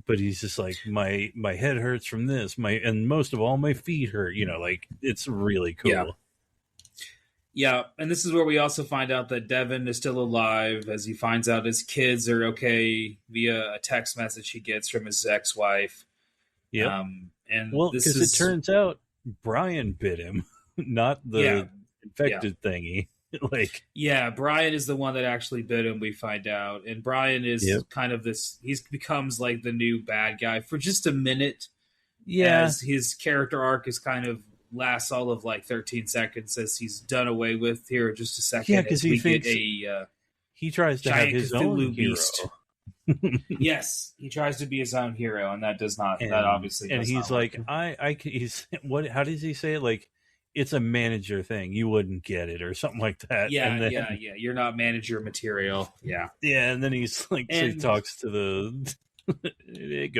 But he's just like, my head hurts from this, and most of all, my feet hurt. Like it's really cool. Yeah, and this is where we also find out that Devin is still alive, as he finds out his kids are okay via a text message he gets from his ex-wife. Yeah, and because it turns out Brian bit him. Not the infected thingy. Brian is the one that actually bit him, we find out. And Brian is kind of this, he becomes like the new bad guy for just a minute. Yeah. As his character arc is kind of lasts all of like 13 seconds as he's done away with here in just a second. Yeah, because he thinks he tries to have his Cthulhu own beast. Hero. Yes, he tries to be his own hero, and that does not. That obviously. And he's like, he's what? How does he say it? Like, it's a manager thing. You wouldn't get it, or something like that. Yeah, You're not manager material. Yeah. Yeah, and then he's like, so he talks to the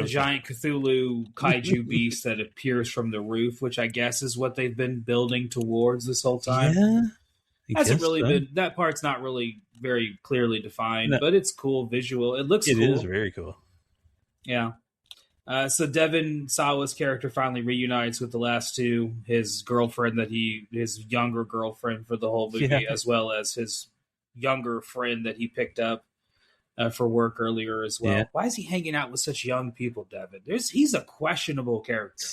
giant Cthulhu kaiju beast that appears from the roof, which I guess is what they've been building towards this whole time. Yeah, hasn't really been. That part's not really very clearly defined, but it's cool visual. It looks cool. It is very cool. Yeah. So Devon Sawa's character finally reunites with the last two, his girlfriend his younger girlfriend for the whole movie, as well as his younger friend that he picked up for work earlier as well. Yeah. Why is he hanging out with such young people, Devon? He's a questionable character.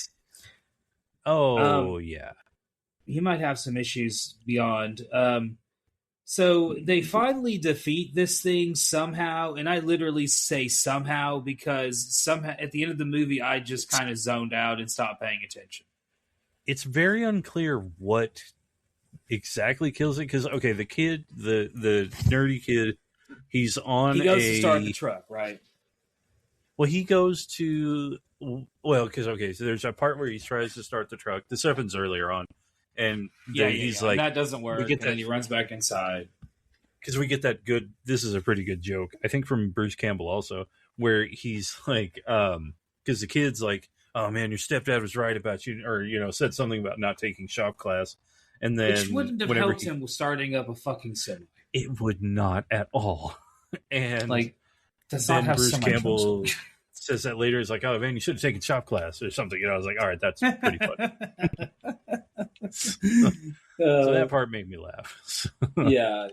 Oh, yeah. He might have some issues beyond. So they finally defeat this thing somehow, and I literally say somehow because somehow at the end of the movie I just kind of zoned out and stopped paying attention. It's very unclear what exactly kills it because the kid, the nerdy kid, he goes to start the truck, right? Well, he goes to because so there's a part where he tries to start the truck. This happens earlier on. And he's like, that doesn't work. And then he runs back inside. Because we get that good, this is a pretty good joke, I think from Bruce Campbell also, where he's like, because the kid's like, oh man, your stepdad was right about you, or, said something about not taking shop class. And then, which wouldn't have helped him with starting up a fucking semi. It would not at all. And does then not have Bruce Campbell says that later. He's like, oh man, you should have taken shop class or something. I was like, all right, that's pretty funny. So that part made me laugh. Yeah.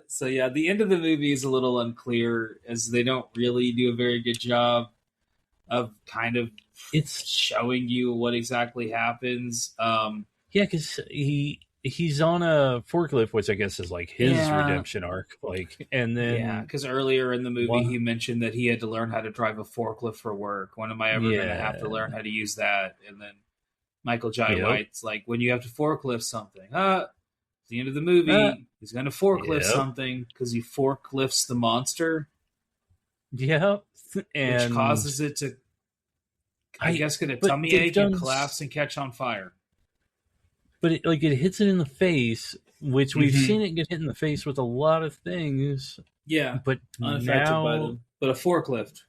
So the end of the movie is a little unclear as they don't really do a very good job of kind of showing you what exactly happens. Because he's on a forklift, which I guess is like his redemption arc. Like, and then because earlier in the movie What? he mentioned that he had to learn how to drive a forklift for work. When am I ever going to have to Yeah. learn how to use that? And then Michael Jai Yep. White's like, when you have to forklift something, at the end of the movie, he's going to forklift Yep. something because he forklifts the monster, yeah, and which causes it to, I guess, get a but tummy they've ache done and collapse and catch on fire. but it hits it in the face, which we've Mhm. seen it get hit in the face with a lot of things. Yeah, But unaffected by now, them. But a forklift.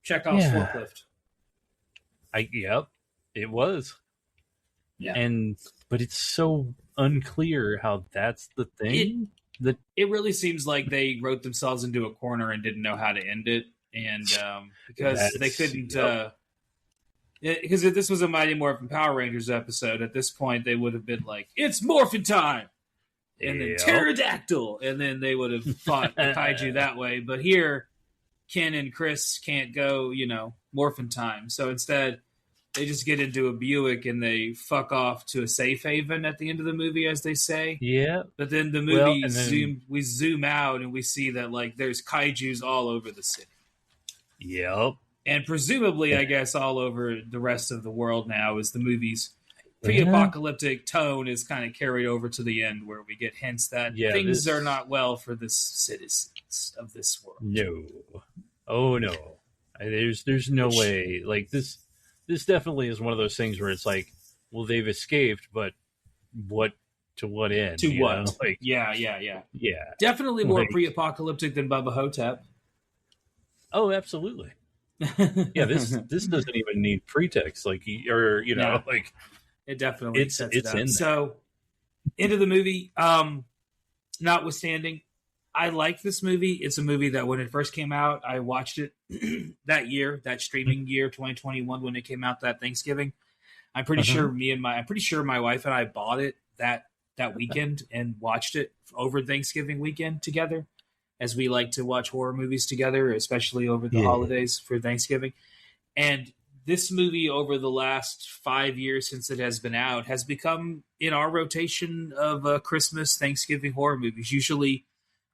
Chekhov's Yeah. forklift. Yep, it was. Yeah. But it's so unclear how that's the thing. It really seems like they wrote themselves into a corner and didn't know how to end it, and because they couldn't. Because if this was a Mighty Morphin Power Rangers episode, at this point they would have been like, "It's morphin' time," and then Yep. pterodactyl, and then they would have fought the kaiju that way. But here, Ken and Chris can't go, morphin' time, so instead they just get into a Buick and they fuck off to a safe haven at the end of the movie, as they say. Yeah. But then the Well, movie and then- we zoom out and we see that like there's kaijus all over the city. Yep. And presumably, I guess, all over the rest of the world now, as the movie's pre-apocalyptic tone is kind of carried over to the end, where we get hints that things are not well for the citizens of this world. No. Oh no. There's no way. Like this definitely is one of those things where it's like, well, they've escaped, but to what end? To what? Know? Like, yeah. yeah. Definitely more Like- pre-apocalyptic than Bubba Hotep. Oh, absolutely. Yeah, this doesn't even need pretext, like No. like It definitely It's sets it up. in there. So, into the movie, notwithstanding, I like this movie. It's a movie that when it first came out, I watched it that year, that streaming year, 2021, when it came out that Thanksgiving. I'm pretty sure my wife and I bought it that weekend and watched it over Thanksgiving weekend together, as we like to watch horror movies together, especially over the holidays for Thanksgiving. And this movie, over the last 5 years since it has been out, has become in our rotation of Christmas, Thanksgiving horror movies. Usually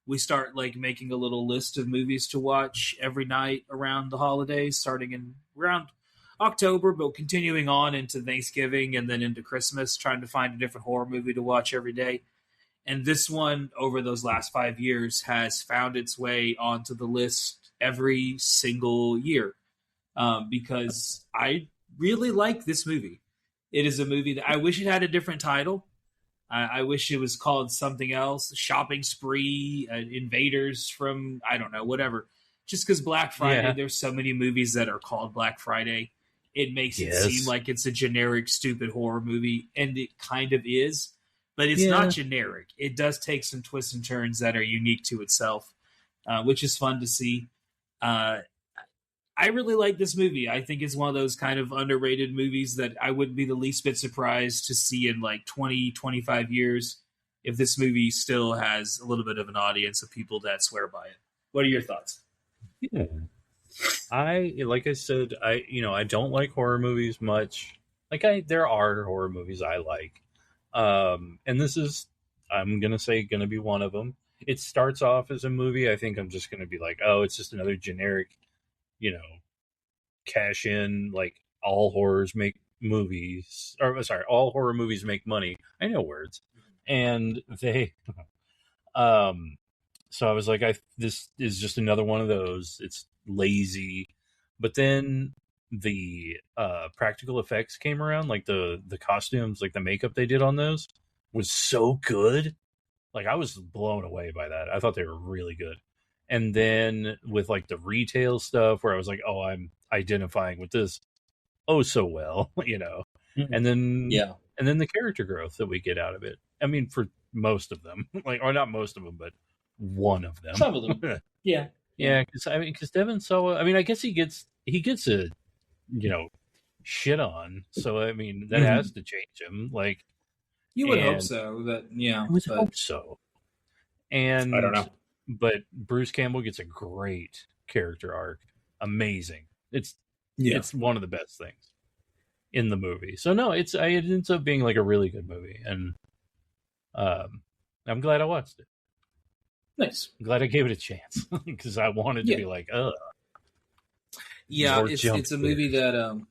we start like making a little list of movies to watch every night around the holidays, starting in around October, but continuing on into Thanksgiving and then into Christmas, trying to find a different horror movie to watch every day. And this one, over those last 5 years, has found its way onto the list every single year, because I really like this movie. It is a movie that I wish it had a different title. I wish it was called something else, Shopping Spree, Invaders from, I don't know, whatever. Just because Black Friday, there's so many movies that are called Black Friday. It makes it seem like it's a generic, stupid horror movie, and it kind of is. But it's not generic. It does take some twists and turns that are unique to itself, which is fun to see. I really like this movie. I think it's one of those kind of underrated movies that I wouldn't be the least bit surprised to see in like 20, 25 years if this movie still has a little bit of an audience of people that swear by it. What are your thoughts? Yeah. Like I said, I don't like horror movies much. There are horror movies I like. And this is, I'm going to say, going to be one of them. It starts off as a movie. I think I'm just going to be like, oh, it's just another generic, cash in, like all horrors make movies, or sorry, all horror movies make money. I know words. And they, so I was like, this is just another one of those. It's lazy. But then the practical effects came around, like the costumes, like the makeup they did on those was so good. Like I was blown away by that. I thought they were really good. And then with like the retail stuff where I was like, oh, I'm identifying with this so well, Mm-hmm. and then the character growth that we get out of it. I mean, for most of them, or not most of them, but one of them. Some of them. Yeah. Yeah, because Devon Sawa, I guess he gets a shit on. So I mean that has to change him. Like you would hope so. I would hope so. And I don't know. But Bruce Campbell gets a great character arc. Amazing. It's one of the best things. in the movie. So no, it ends up being like a really good movie, and I'm glad I watched it. Nice. I'm glad I gave it a chance because I wanted to be like, yeah, it's a movie that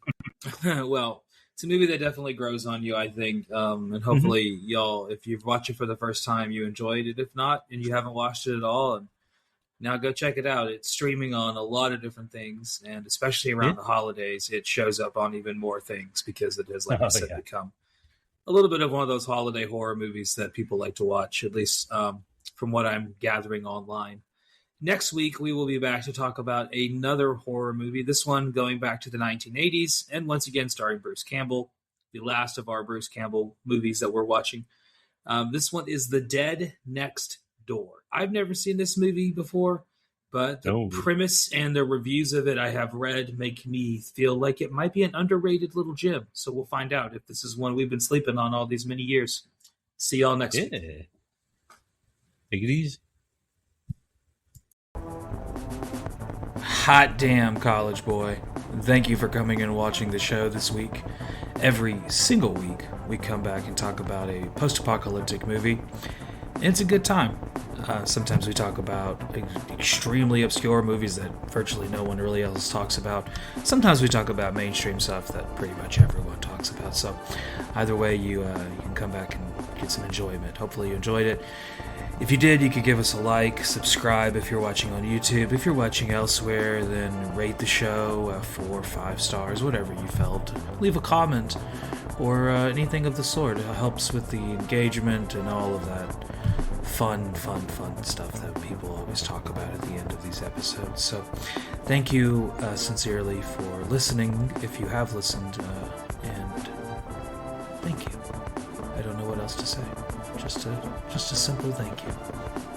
well, it's a movie that definitely grows on you, I think, and hopefully y'all, if you've watched it for the first time, you enjoyed it. If not, and you haven't watched it at all, and now go check it out. It's streaming on a lot of different things, and especially around the holidays, it shows up on even more things because it has, like I said, become a little bit of one of those holiday horror movies that people like to watch, at least from what I'm gathering online. Next week, we will be back to talk about another horror movie, this one going back to the 1980s, and once again starring Bruce Campbell, the last of our Bruce Campbell movies that we're watching. This one is The Dead Next Door. I've never seen this movie before, but the premise and the reviews of it I have read make me feel like it might be an underrated little gem. So we'll find out if this is one we've been sleeping on all these many years. See y'all next week. Take it easy. Hot damn, college boy. Thank you for coming and watching the show this week. Every single week, we come back and talk about a post-apocalyptic movie. It's a good time. Sometimes we talk about extremely obscure movies that virtually no one really else talks about. Sometimes we talk about mainstream stuff that pretty much everyone talks about. So either way, you can come back and get some enjoyment. Hopefully you enjoyed it. If you did, you could give us a like, subscribe if you're watching on YouTube. If you're watching elsewhere, then rate the show 4 or 5 stars, whatever you felt. Leave a comment or anything of the sort. It helps with the engagement and all of that fun stuff that people always talk about at the end of these episodes. So thank you sincerely for listening, if you have listened, and thank you. I don't know what else to say. Just a simple thank you.